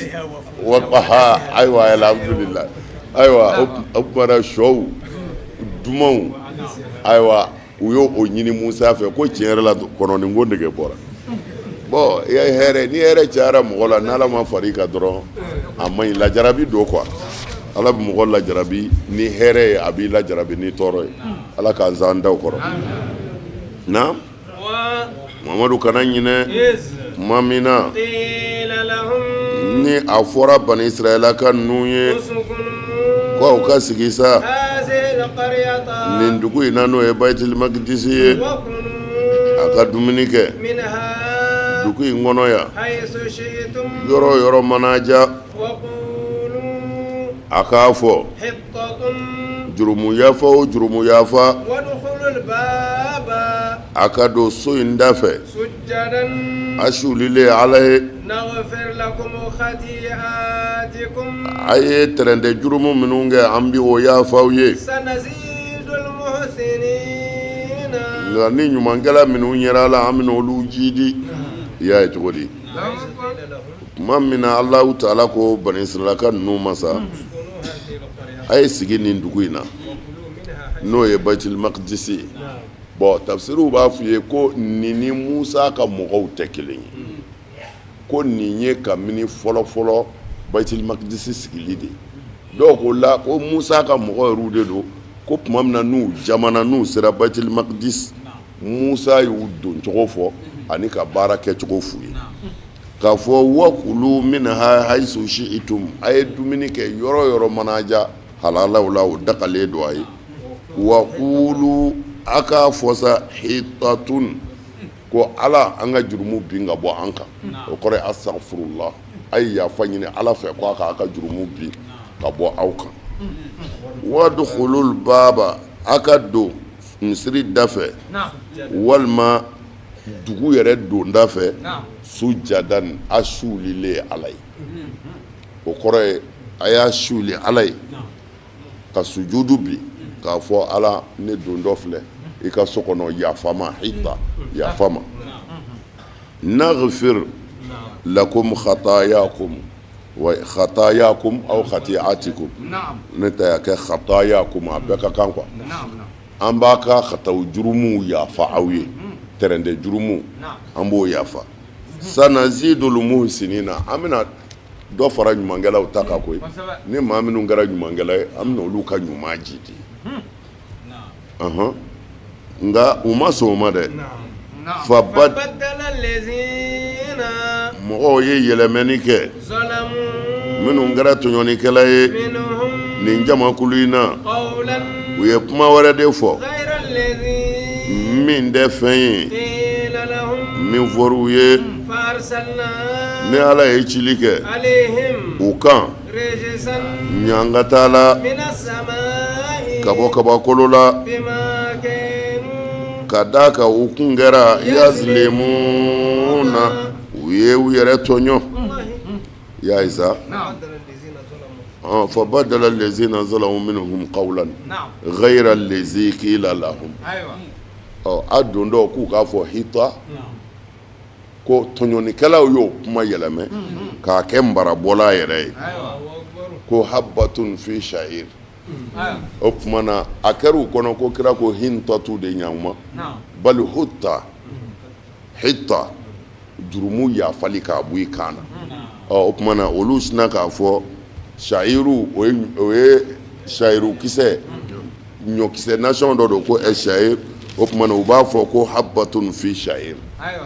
ayiwa alhamdulillah ayiwa o kumana sɔw dumanw ayiwa u y'o ɲini Musa fɛ ko tiɲɛ yɛrɛ la kɔnɔni ko nege bɔra bon i ye hɛrɛ ni hɛrɛ cayara mɔgɔ la n'Ala ma far'i kan dɔrɔn a man ɲi lajarabi don quoi Ala bɛ mɔgɔ lajarabi ni hɛrɛ ye a b'i lajarabi ni tɔɔrɔ ye Ala k'an zan da o kɔrɔ na Mamadu kana ɲinɛ tuma min na ni a fɔra Bani Israɛla ka ninnu ye ko aw ka sigi sa nin dugu in na n'o ye Bayitul Maqdisi ye a ka dumuni kɛ dugu in kɔnɔ yan yɔrɔ o yɔrɔ mana diya a k'a fɔ jurumu yafa o jurumu yafa a ka don so in da fɛ a suulilen Ala ye a ye tɛrɛntɛ jurumu minnu kɛ an bi o yafaw ye nka ni ɲumankɛla minnu yera la an bɛna olu jidi i y'a ye cogo di tuma min na Alahu Taala ko Bani Israilaka ninnu ma sa a ye sigi nin dugu in na n'o ye Bayitul Maqdisi ye bon tafsiriw b'a f'i ye ko nin ni Musa ka mɔgɔw tɛ kelen ye ko nin ye kabini fɔlɔ-fɔlɔ Bayitul Maqdisi sigili de dɔw ko la ko Musa ka mɔgɔ yɛrɛw de don ko tuma min na n'u jamana n'u sera Bayitul Maqdis Musa y'u don cogo fɔ ani ka baara kɛ cogo f'u ye k'a fɔ wakulu minha haysu shi'tum a ye dumuni kɛ yɔrɔ yɔrɔ mana diya halalaw la o dakalen don a ye wa kulu a k'a fɔ sa hitatun ko Ala an ka jurumu bin ka bɔ an kan o kɔrɔ ye astaghfirullah a ye yafa ɲini Ala fɛ ko a ka jurumu bin ka bɔ aw kan wadkhulul baba a ka don misiri da fɛ walima dugu yɛrɛ donda fɛ sujadan a suulilen Ala ye o kɔrɔ ye a y'a suuli Ala ye ka sujudu bi k'a fɔ Ala ne don dɔ filɛ i ka so kɔnɔ yafama hita yafama naghfir lakum khatayakum wa khatayakum aw khati'atikum ne ta ya kɛ khatayakum a bɛɛ ka kan quoi an b'a ka khataw jurumu yafa aw ye tɛrɛntɛ jurumu an b'o yafa sanazidul muhsinina an bɛna dɔ fara ɲumankɛlaw ta kan koyi ni maa minnu kɛra ɲumankɛla ye an bɛna olu ka ɲuman jidi nka u ma sɔn o ma dɛ mɔgɔw ye yɛlɛmɛni kɛ minnu kɛra tɔɲɔnikɛla ye nin jamakulu in na u ye kuma wɛrɛ de fɔ min tɛ fɛn ye min fɔr'u ye ni Ala ye cili kɛ u kan ɲangata la ka bɔ kabakolo la ka d'a kan u kun kɛra yazlimuna u ye u yɛrɛ tɔɲɔ y'a ye sa فبدل الذين ظلموا منهم قولا غير الذي قيل لهم a don dɔ k'u k'a fɔ hita ko tɔɲɔnikɛlaw y'o kuma yɛlɛmɛ k'a kɛ marabɔla yɛrɛ ye ko habbatun fi sha'ir o tuma na a kɛr'u kɔnɔ ko kira ko hintatu de ɲanuma bali hutta hita jurumu yafali k'a bɔ i kan na o tuma na olu sina k'a fɔ sha'iru o ye sha'iru kisɛ ɲɔkisɛ nation dɔ don ko sha'ir o tuma na u b'a fɔ ko habbatun fi sha'ir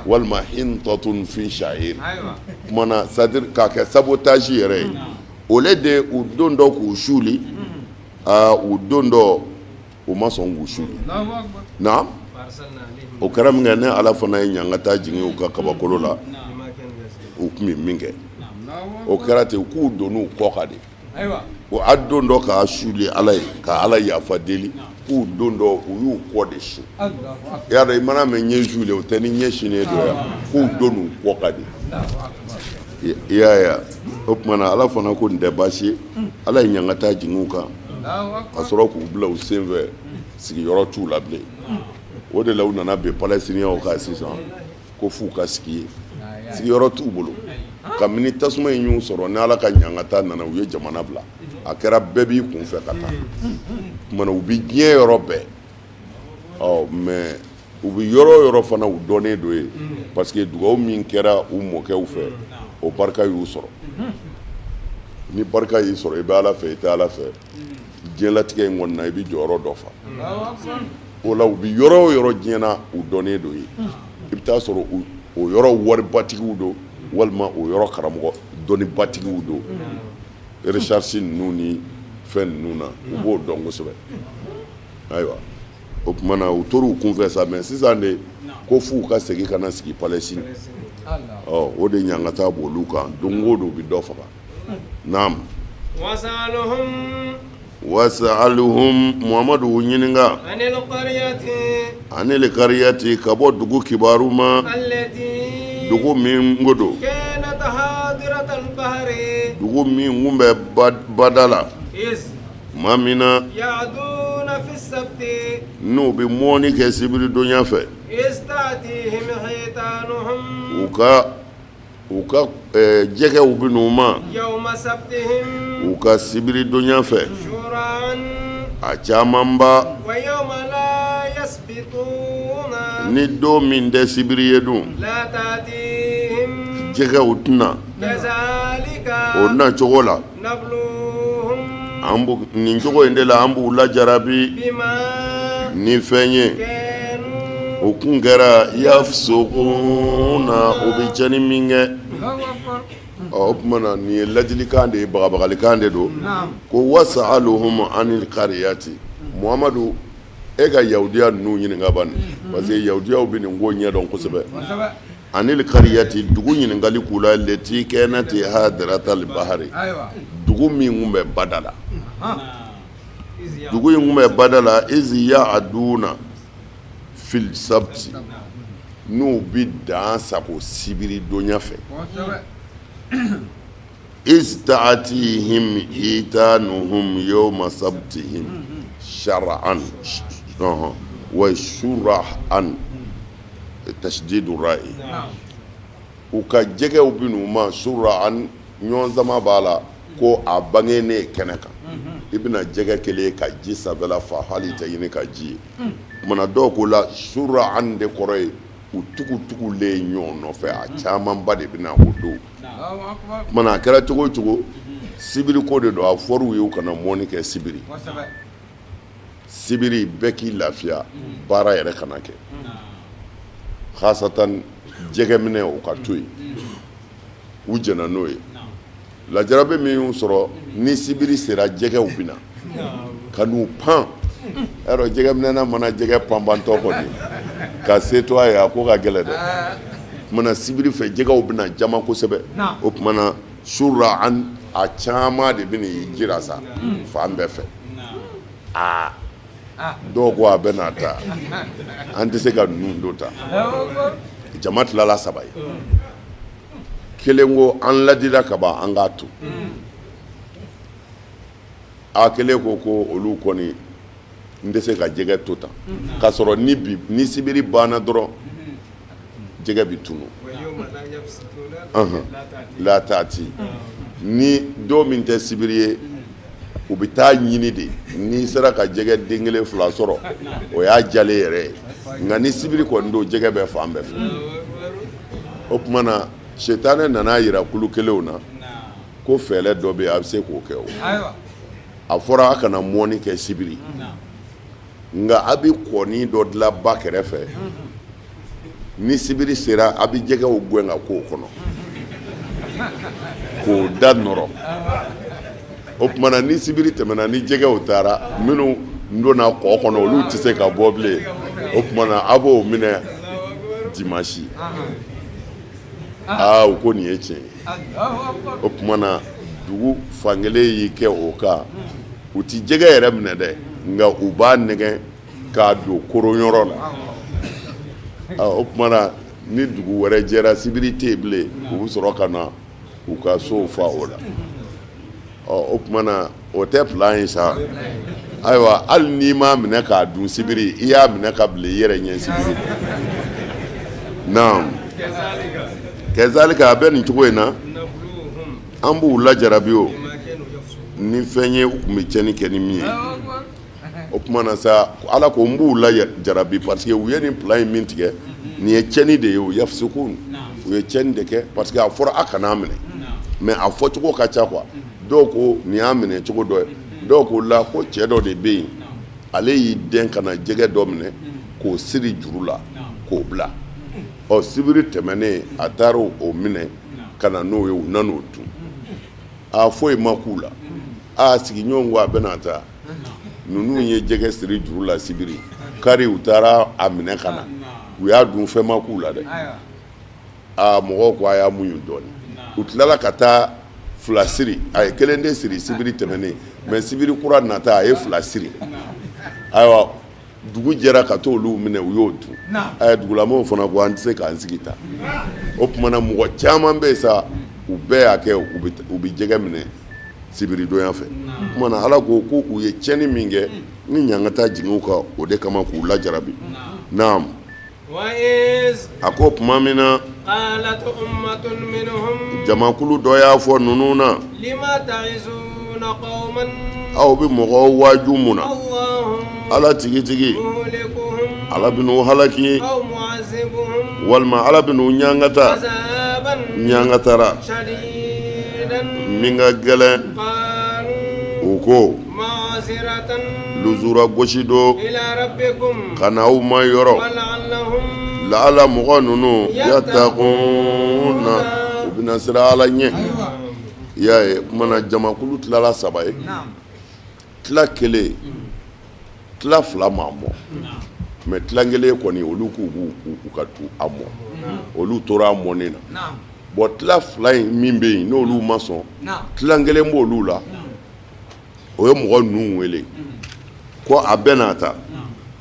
walima hintatun fi sha'ir o tuma na c'est à dire k'a kɛ sabotage yɛrɛ ye au lieu de u don dɔ k'u suuli u don dɔ u ma sɔn k'u suuli naam o kɛra min kɛ ne Ala fana ye ɲangata jigin u ka kabakolo la u tun bɛ min kɛ o kɛra ten k'u donn'u kɔ kan de o a don dɔ k'a suli ala ye ka ala yafa deli k'u don dɔ u y'u kɔ de si y'a dɔn i mana mɛn ɲɛ suli o tɛ ni ɲɛ sinen dɔ yan k'u don n'u kɔ ka di i y'a ye o tuma na ala fana ko nin tɛ baasi ye ala ye ɲangata jigin u kan ka sɔrɔ k'u bila u sen fɛ sigiyɔrɔ t'u la bilen o de la u nana bɛn palɛstiniyɛnw kan sisan ko f'u ka sigi ye sigiyɔrɔ t'u bolo kabini tasuma in y'u sɔrɔ ni ala ka ɲangata nana u ye jamana bila a kɛra bɛɛ b'i kun fɛ ka taa tuma na u bɛ diɲɛ yɔrɔ bɛɛ mais u bɛ yɔrɔ o yɔrɔ fana u dɔnnen do ye parce que dugawu min kɛra u mɔkɛw fɛ o barika y'u sɔrɔ ni barika y'i sɔrɔ i bɛ ala fɛ i tɛ ala fɛ diɲɛlatigɛ in kɔni na i bɛ jɔyɔrɔ dɔ fa o la u bɛ yɔrɔ o yɔrɔ diɲɛ na u dɔnnen do ye i bɛ taa sɔrɔ o yɔrɔ waribatigiw do walima o yɔrɔ karamɔgɔ dɔnnibatigiw do recherche ninnu ni fɛn ninnu na u b'o dɔn kosɛbɛ ayiwa o tuma na u tora u kun fɛ sa mais sisan de ko f'u ka segin ka na sigi Palestine o de ɲangata b'olu kan don o don u bɛ dɔ faga naam wasa'aluhum Muhamadu u ɲininka anil qaryati ka bɔ dugu kibaru ma dugu min ko do dugu min kun bɛ bada la maa min na n'u bɛ mɔni kɛ sibiri donya fɛ u ka jɛgɛw bɛ n'u ma u ka sibiri donya fɛ a caman ba ni don min tɛ sibiri ye dun jɛgɛw tɛna o na cogo la nin cogo in de la an b'u lajarabi ni fɛn ye o kun kɛra yafsukuna o bɛ cɛni min kɛ o tuma na nin ye ladilikan de ye bagabagalikan de don ko wasa'aluhum anil qaryati Muhamadu e ka yahudiya ninnu ɲininka bani parce que yahudiyaw bɛ nin ko ɲɛdɔn kosɛbɛ anil qaryati dugu ɲininkali k'u la leti kanat hadiratal bahari dugu min kun bɛ bada la dugu in kun bɛ bada la izi ya'aduna fil sabti n'u bi dan sago sibiri donya fɛ ista'atihim hitanuhum yawma sabtihim shar'an wa shura'an tashdidu ra'i u ka jɛgɛw bi n'u ma shura'an ɲɔgɔn sama b'a la ko a bangenen kɛnɛ kan i bɛna jɛgɛ kelen ka ji sanfɛla fa hali tɛ ɲini ka ji ye kumana dɔw ko la shura'an de kɔrɔ ye u tugutugulen ɲɔgɔn nɔfɛ a camanba de bɛna o don kumana a kɛra cogo o cogo sibiri ko de don a fɔr'u ye u kana mɔni kɛ sibiri sibiri bɛɛ k'i lafiya baara yɛrɛ kana kɛ khasatan jɛgɛ minɛ o ka to yen u jɛna n'o ye lajarabi min y'u sɔrɔ ni sibiri sera jɛgɛw bɛ na ka n'u pan yarɔ jɛgɛ minɛna mana jɛgɛ panpantɔ kɔni ka se to a ye a ko ka gɛlɛ dɛ kumana sibiri fɛ jɛgɛw bɛ na jama kosɛbɛ o kumana sura a caman de bɛ n'i jira sa fan bɛɛ fɛ dɔw ko a bɛ na ta an tɛ se ka ninnu do ta jama tilala saba ye kelen ko an ladira ka ban an k'a to a kelen ko olu kɔni n tɛ se ka jɛgɛ to tan k'a sɔrɔ ni sibiri banna dɔrɔn jɛgɛ bɛ tunu latati ni don min tɛ sibiri ye u bɛ taa ɲini de n'i sera ka jɛgɛ den kelen fila sɔrɔ o y'a jalen yɛrɛ ye nka ni sibiri kɔni don jɛgɛ bɛ fan bɛɛ fɛ o tuma na setanɛ nana yira kulu kelenw na ko fɛɛrɛ dɔ bɛ yen a bɛ se k'o kɛ o a fɔra a kana mɔni kɛ sibiri nka a bɛ kɔni dɔ dilan ba kɛrɛfɛ ni sibiri sera a bɛ jɛgɛw gɛn ka k'o kɔnɔ k'o da nɔrɔ o tuma na ni sibiri tɛmɛna ni jɛgɛw taara minnu donna kɔ kɔnɔ olu tɛ se ka bɔ bilen o tuma na a b'o minɛ dimanche u ko nin ye tiɲɛ ye o tuma na dugu fankelen y'i kɛ o kan u ti jɛgɛ yɛrɛ minɛ dɛ nka u b'a nɛgɛ k'a don koronyɔrɔ la o tumana ni dugu wɛrɛ jɛra sibiri tɛ yen bilen u bɛ sɔrɔ ka na u ka sow fa o la o tumana o tɛ plan ye sa ayiwa hali n'i m'a minɛ k'a dun sibiri i y'a minɛ ka bila i yɛrɛ ɲɛ sibiri naam kɛzalika a bɛ nin cogo in na an b'u lajarabi o ni fɛn ye u tun bɛ tiɲɛni kɛ ni min ye o tumana sa ala ko n b'u lajarabi parce que u ye nin plan in min tigɛ nin ye tiɲɛni de ye o yafusikun u ye tiɲɛni de kɛ parce que a fɔra a kana minɛ mais a fɔcogo ka ca quoi dɔw ko nin y'a minɛ cogo dɔ ye dɔw ko la ko cɛ dɔ de bɛ yen ale y'i den ka na jɛgɛ dɔ minɛ k'o siri juru la k'o bila sibiri tɛmɛnen a taara o minɛ ka na n'o ye u nan'o dun foyi ma k'u la sigiɲɔgɔn ko a bɛna taa ninnu ye jɛgɛ siri juru la sibiri kari u taara a minɛ ka na u y'a dun fɛn ma k'u la dɛ mɔgɔw ko a y'a muɲu dɔɔnin u tilala ka taa fila siri a ye kelen de siri sibiri tɛmɛnen mais sibiri kura nata a ye fila siri ayiwa dugu jɛra ka t'olu minɛ u y'o dun dugulamɔgɔw fana ko an tɛ se k'an sigi ta o tumana mɔgɔ caman bɛ yen sa u bɛɛ y'a kɛ u bɛ jɛgɛ minɛ sibiri donya fɛ o tumana ala ko u ye tiɲɛni min kɛ ni ɲangata jiginw kan o de kama k'u lajarabi naam a ko tuma min na jamakulu dɔ y'a fɔ ninnu na aw bɛ mɔgɔw waaju mun na ala tigitigi ala bɛ n'u halaki walima ala bɛ n'u ɲangatara min ka gɛlɛn u ko luzura gosi do ka na aw ma yɔrɔ la'ala mɔgɔ ninnu yattaquna u bɛna siran ala ɲɛ i y'a ye kumana jamakulu tilala 3 ye tila kelen tila 2 ma mɔ mais tila kelen kɔni olu k'u ka tu a mɔ olu tora a mɔnen na bon tila 2 in min bɛ yen n'olu ma sɔn tila kelen b'olu la o ye mɔgɔ ninnu wele ko a bɛna ta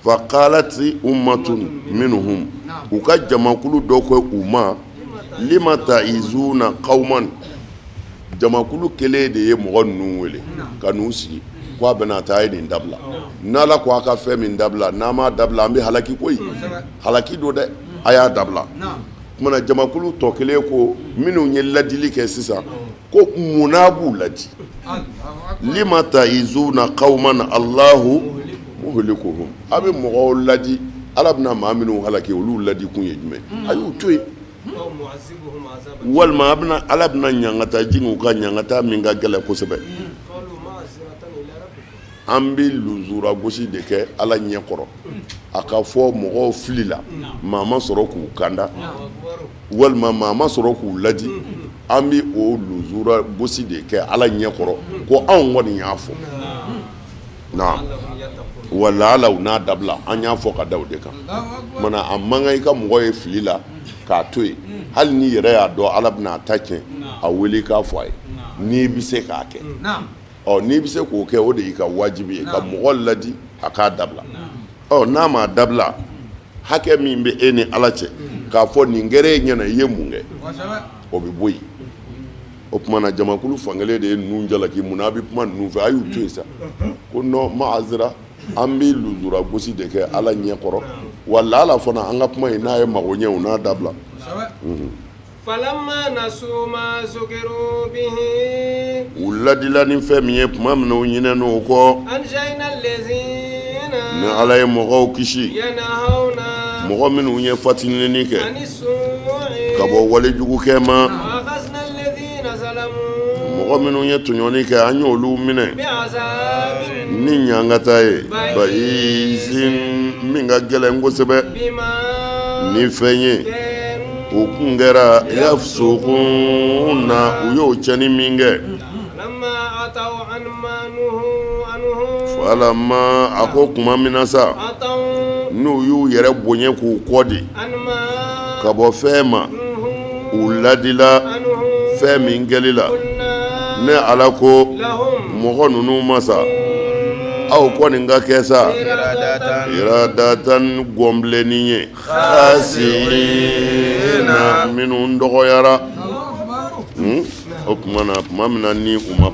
fa qalati ummatun minhum u ka jamakulu dɔ ko u ma lima ta'izuna qauman jamakulu kelen de ye mɔgɔ ninnu wele ka n'u sigi ko a bɛna ta a ye nin dabila n'ala ko a ka fɛn min dabila n'a ma dabila an bɛ halaki koyi halaki do dɛ a y'a dabila kumana jamakulu tɔ kelen ko minnu ye ladili kɛ sisan ko munna b'u ladi lima ta'izuna qauman allahu muhlikuhum a bɛ mɔgɔw ladi ala bɛna maa minnu halaki olu ladi kun ye jumɛn a y'u to yen walima ala bɛna ɲangata jigin u ka ɲangata min ka gɛlɛn kosɛbɛ an bɛ luzura gosi de kɛ ala ɲɛ kɔrɔ a ka fɔ mɔgɔw fili la maa ma sɔrɔ k'u kanda walima maa ma sɔrɔ k'u ladi an bɛ o luzura gosi de kɛ ala ɲɛ kɔrɔ ko anw kɔni y'a fɔ na wala ala n'a dabila an y'a fɔ ka da o de kan mana a man kan i ka mɔgɔ ye fili la k'a to yen hali ni yɛrɛ y'a dɔn ala bɛna a ta tiɲɛ a wele k'a fɔ a ye n'i bɛ se k'a kɛ n'i bɛ se k'o kɛ o de y'i ka wajibi ye ka mɔgɔ ladi a k'a dabila n'a ma dabila hakɛ min bɛ e ni ala cɛ k'a fɔ nin kɛra e ɲɛna i ye mun kɛ o bɛ bɔ yen o tumana jamakulu fankelen de ye ninnu jalaki munna a bɛ kuma ninnu fɛ a y'u to yen sa ko non ma'azira an bɛ luzura gosi de kɛ ala ɲɛ kɔrɔ wala ala fana an ka kuma in n'a ye mago ɲɛ o n'a dabila falamma nasu ma zukiru bihi u ladila ni fɛn min ye tuma min na u ɲinɛna o kɔ anjayna allazina ni ala ye mɔgɔw kisi yanahawna mɔgɔ minnu ye fatinini kɛ anisu'i ka bɔ walijugukɛ ma akhazna allazina zalamu mɔgɔ minnu ye tɔɲɔni kɛ an y'olu minɛ bi'azabin ni ɲangata ye baizin min ka gɛlɛn kosɛbɛ bima ni fɛn ye o kun kɛra yafsukun na u y'o cɛni min kɛ lamma ataw an ma nuhu anhu falama a ko kuma min na sa ataw n'u y'u yɛrɛ bonya k'u kɔ di an ma ka bɔ fɛn ma nuhu u ladila anhu fɛn min kɛli la qulna ne ala ko lahum mɔgɔ ninnu masa aw kɔni ka kɛ sa iradatan gɔnbilenni ye khasina minnu dɔgɔyara o tuma na tuma min na ni u ma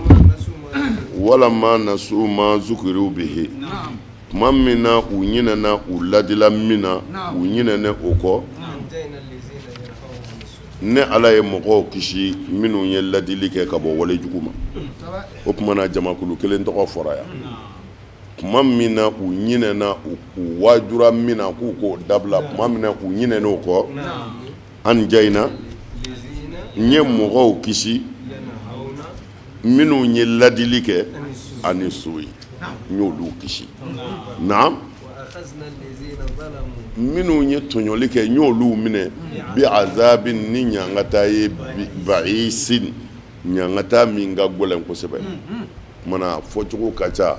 walama nasu ma zukiriw bihi tuma min na u ɲinɛna u ladila min na u ɲinɛna o kɔ ne ala ye mɔgɔw kisi minnu ye ladili kɛ ka bɔ wale jugu ma o tuma na jamakulu kelen tɔgɔ fɔra yan tuma min na u ɲinɛna u wajura min na k'u k'o dabila tuma min na u ɲinɛna o kɔ an jayina n ye mɔgɔw kisi minnu ye ladili kɛ ani so ye n y'olu kisi na minnu ye tɔɲɔli kɛ n y'olu minɛ bi azabi ni ɲangata ye ba'isin ɲangata min ka gɛlɛn kosɛbɛ mana fɔcogo ka ca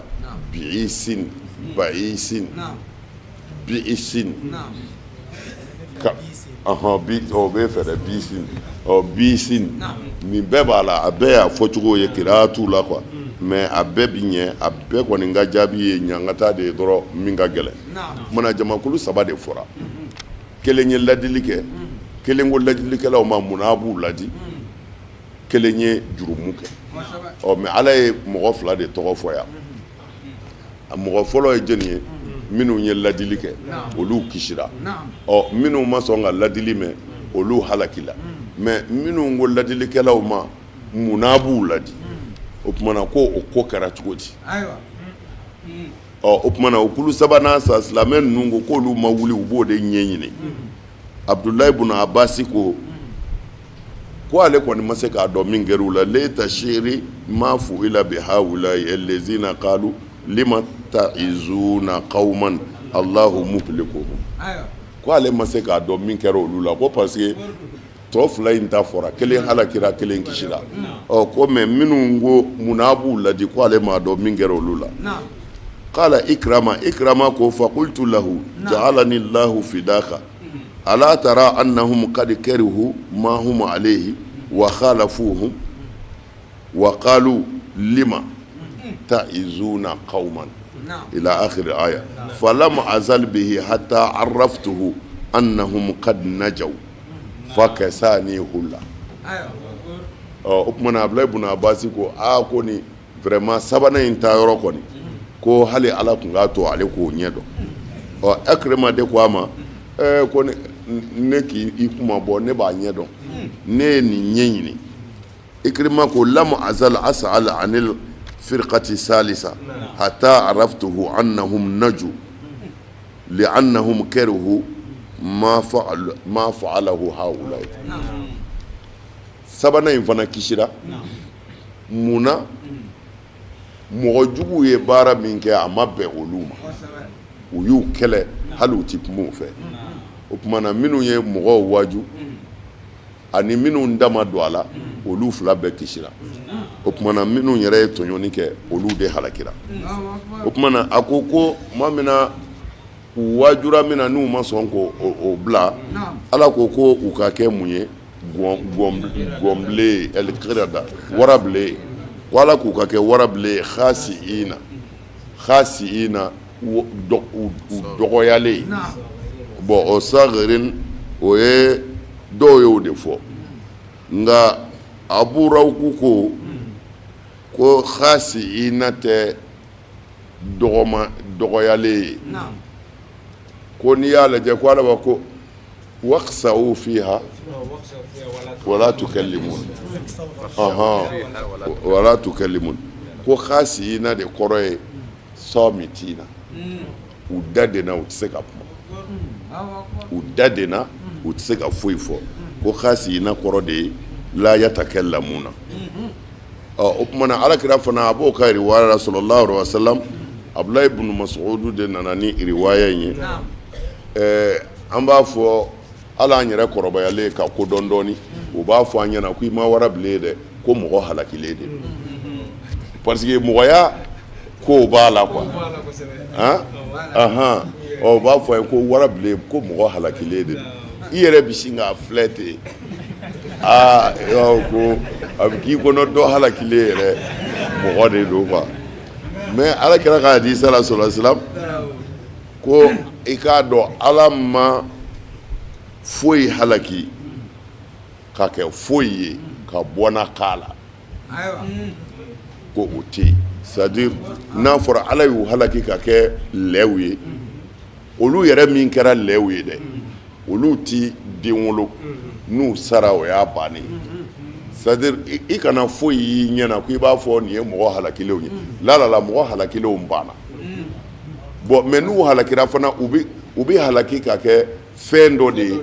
ba'isin ba'isin bi'isin ka bi o bɛ fɛ dɛ bi'isin bi'isin nin bɛɛ b'a la a bɛɛ y'a fɔcogo ye kiraatu la quoi mais a bɛɛ bi ɲɛ a bɛɛ kɔni ka jaabi ye ɲangata de ye dɔrɔn min ka gɛlɛn mana jamakulu saba de fɔra kelen ye ladili kɛ kelen ko ladilikɛlaw ma mun a b'u ladi kelen ye jurumu kɛ mais ala ye mɔgɔ fila de tɔgɔ fɔ yan a mɔgɔ fɔlɔ ye jɔnni ye minnu ye ladili kɛ olu kisira minnu ma sɔn ka ladili mɛn olu halakila mais minnu ko ladilikɛlaw ma mun a b'u ladi o tumana ko o ko kɛra cogo di o tumana o kulu sabanan sa silamɛ ninnu ko k'olu ma wuli u b'o de ɲɛɲini Abdulayi ibn Abasi ko ale kɔni ma se k'a dɔn min kɛra u la leita shiri ma fu'ila bi hawulayi allazina qalu lima ta'izuna qauman Allahu muhlikuhum ko ale ma se k'a dɔn min kɛra olu la ko parce que tɔ fila in ta fɔra kelen halakira kelen kisira ko mais minnu ko munna b'u ladi ko ale m'a dɔn min kɛra olu la qala ikrama ko faqultu lahu ja'alani Allahu fidaka ala tara annahum qad karihu ma hum alayhi wa khalafuhum wa qalu lima ta'izuna qauman ila akhir aya falam azal bihi hatta araftuhu annahum qad najaw fakasani hulla o kuma na Abdulayi ibn Abbas ko ko ni vraiment sabana in ta yɔrɔ kɔni ko hali ala kun ka to ale k'o ɲɛ dɔn Akrama de ko a ma ko ne k'i kuma bɔ ne b'a ɲɛ dɔn ne ye nin ɲɛɲini Ikrima ko lam azal as'al anil firqati salisa hatta araftuhu annahum naju li'annahum karihu ma fa'alahu haulai sabana in fana kisira munna mɔgɔ jugu ye baara min kɛ a ma bɛn olu ma u y'u kɛlɛ hali u ti kuma u fɛ o tumana minnu ye mɔgɔw waju ani minnu dama don a la olu fila bɛɛ kisira o tumana minnu yɛrɛ ye tɔɲɔni kɛ olu de halakira o tumana a ko ma mina u wajura min na n'u ma sɔn k'o bila ala ko u ka kɛ mun ye gɔnbilen ɛlikirada warabilen ko ala k'u ka kɛ warabilen khasiina u dɔgɔyalen bon o sagirin o ye dɔw y'o de fɔ nka Abu-Rawku ko khasiina tɛ dɔgɔyalen ye ko n'i y'a lajɛ ko ala b'a ko waqsa'u fiha wala tukallimun wala tukallimun ko khasiina de kɔrɔ ye samitina u dadena u tɛ se ka kuma u dadena u tɛ se ka foyi fɔ ko khasiina kɔrɔ de ye la yatakallamuna o kumana alakira fana a b'o ka riwaya la sallallahu alaihi wasallam Abdulayi ibn Mas'ud de nana ni riwaya in ye an b'a fɔ ala an yɛrɛ kɔrɔbayalen ka ko dɔn dɔɔni u b'a fɔ an ɲɛna ko i ma warabilen dɛ ko mɔgɔ halakilen de parce que mɔgɔya ko b'a la quoi u b'a fɔ ye ko warabilen ko mɔgɔ halakilen de i yɛrɛ bi sin k'a filɛ ten ko a bɛ k'i kɔnɔ dɔ halakilen yɛrɛ mɔgɔ de don quoi mais ala kɛra k'a di sala sɔrɔ ko i k'a dɔn ala ma foyi halaki ka kɛ foyi ye ka bɔna k'a la ko o tɛ yen c'est-à-dire n'a fɔra ala y'u halaki ka kɛ lɛw ye olu yɛrɛ min kɛra lɛw ye dɛ olu ti den wolo n'u sara o y'a bannen c'est-à-dire i kana foyi y'i ɲɛna ko i b'a fɔ nin ye mɔgɔ halakilenw ye la mɔgɔ halakilenw banna bon mais n'u halakira fana u bɛ halaki ka kɛ fɛn dɔ de ye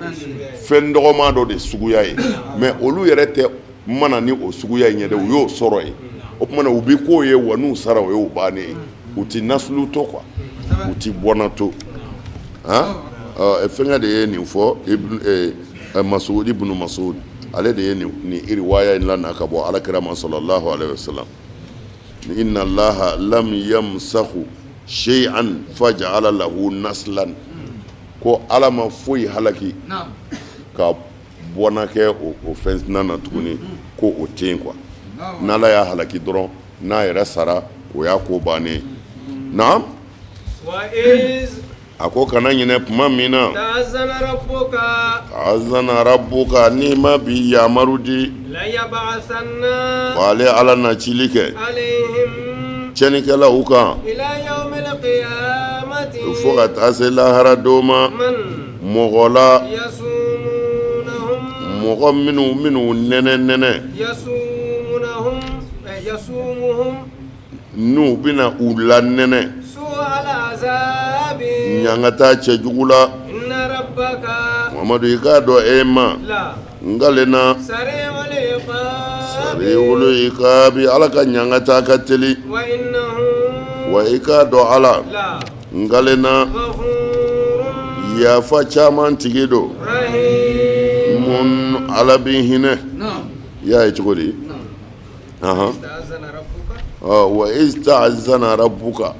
fɛn dɔgɔman dɔ de suguya ye mais olu yɛrɛ tɛ mana ni o suguya in ye dɛ u y'o sɔrɔ ye o tumana u bɛ k'o ye wa n'u sara o y'o bannen ye u ti nasulu to quoi u ti bɔnna to fɛnkɛ de ye nin fɔ Mas'ud ibn Mas'ud ale de ye nin riwaya in lana ka bɔ alakira ma sallallahu alaihi wasallam inna allaha lam yamsahu shay'an faj'ala lahu naslan ko ala ma foyi halaki ka bɔna kɛ o fɛn nana tuguni ko o tɛ quoi n'ala y'a halaki dɔrɔn n'a yɛrɛ sara o y'a ko bannen naam a ko kana ɲinɛ tuma min na ta'azzana rabbuka ni ma bi yamaru di ale ala na cili kɛ cɛnikɛlaw kan fo ka taa se lahara don ma mɔgɔ la mɔgɔ minnu nɛnɛ n'u bɛna u la nɛnɛ ɲangata cɛjugu la Mamadu i k'a dɔn e ma ngalena sarewolo i ka bi ala ka ɲangata ka teli wa i k'a dɔn ala ngalena yafa caman tigi don mun ala b'i hinɛ i y'a ye cogo di wa ista'azzana rabbuka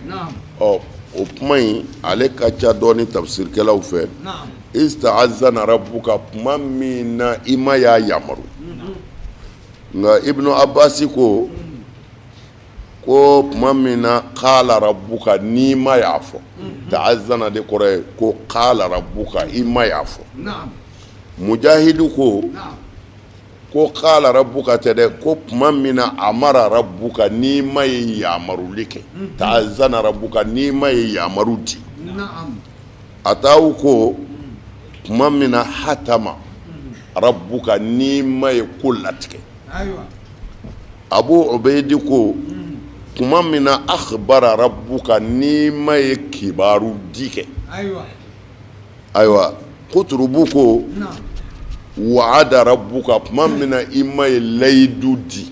o kuma in ale ka ca dɔɔni tafsirikɛlaw fɛ ista'azzana rabbuka kuma min na i ma y'a yamaru nka Ibnu Abbasi ko kuma min na qala rabbuka n'i ma y'a fɔ ta'azzana de kɔrɔ ye ko qala rabbuka i ma y'a fɔ Mujahidu ko qala rabbuka tɛ dɛ ko kuma min na amara rabbuka n'i ma ye yamaruli kɛ ta'azzana rabbuka n'i ma ye yamaru di Atawu ko kuma min na hatama rabbuka n'i ma ye ko latigɛ Abu Ubaydi ko kuma min na akhbara rabbuka n'i ma ye kibaru di kɛ ayiwa Kuturubu ko wa'ada rabbuka kuma min na i ma ye layidu di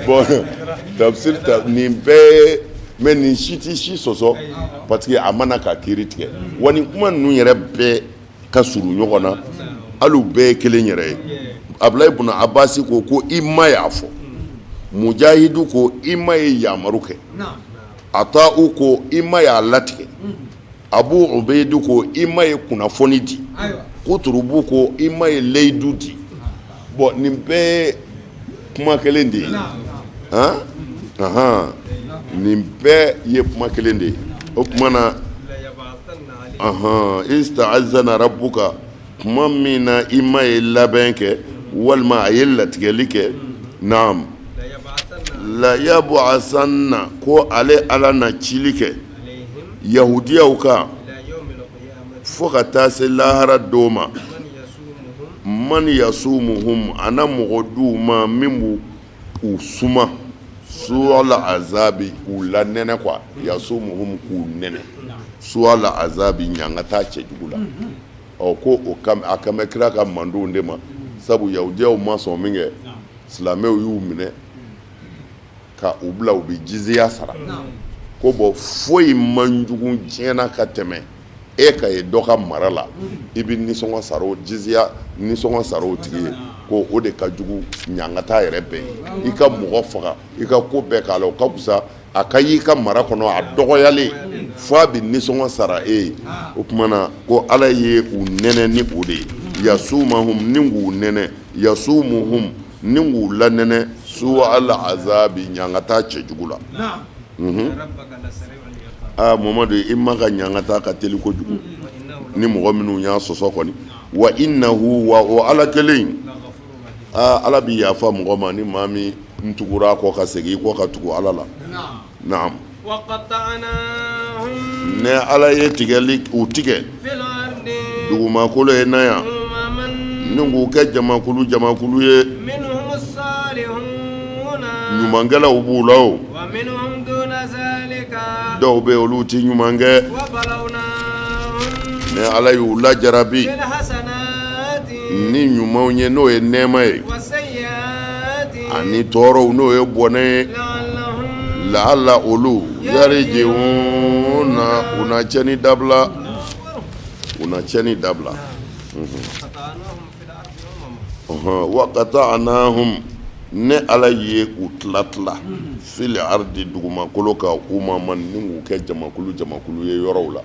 bon tafsir nin bɛɛ mais nin si tɛ si sɔsɔ parce que a mana ka kiiri tigɛ wa nin kuma ninnu yɛrɛ bɛɛ ka surun ɲɔgɔn na hali u bɛɛ ye kelen yɛrɛ ye Abdulayi ibn Abbasi ko i ma y'a fɔ Mujahidu ko i ma ye yamaru kɛ Atawu ko i ma y'a latigɛ Abu Ubaydu ko i ma ye kunnafoni di Kuturubu ko i ma ye layidu di bon nin bɛɛ kuma kelen de ye nin bɛɛ ye kuma kelen de ye o kuma na ista'azzana rabbuka kuma min na i ma ye labɛn kɛ walima a ye latigɛli kɛ naam la yab'asanna ko ale ala na cili kɛ yahudiyaw kan fo ka taa se lahara don ma man yasumuhum ana mɔgɔ diw ma min b'u suma suwal azabi k'u la nɛnɛ quoi yasumuhum k'u nɛnɛ suwal azabi ɲangata cɛjugu la ko a kan bɛ kira ka mandenw de ma sabu yahudiyaw ma sɔn min kɛ silamɛw y'u minɛ ka u bila u bɛ jiziya sara ko bɔn foyi man jugu diɲɛna ka tɛmɛ e ka ye dɔ ka mara la i bɛ nisɔngɔ sara o jiziya nisɔngɔ sara o tigi ye ko o de ka jugu ɲangata yɛrɛ bɛɛ ye i ka mɔgɔ faga i ka ko bɛɛ k'a la o ka fisa a ka y'i ka mara kɔnɔ a dɔgɔyalen fo a bɛ nisɔngɔ sara e ye o tuma na ko ala ye u nɛnɛ ni o de ye yasumahum ningu nene yasumuhum ningu lanene su al azabi nyangata chejugula Muhammadu imma ka nyangata ka teli ko jugu ni mɔgɔ minnu y'a sɔsɔ kɔni wa innahu wa ala kelen ala bi yafa mɔgɔ ma ni maa min ntugura kɔ ka segin kɔ ka tugu ala la naam ne ala ye tigɛli u tigɛ dugumakolo ye na yan ni k'u kɛ jamakulu ye ɲumankɛlaw b'u la o dɔw bɛ olu ti ɲuman kɛ ne ala y'u lajarabi ni ɲumanw ye n'o ye nɛɛma ye ani tɔɔrɔw n'o ye bɔnɛ ye la'alla olu yarji'una una cɛni dabila wa qata'nahum ne ala ye u tila fil ardi dugumakolo ka umaman ni k'u kɛ jamakulu ye yɔrɔw la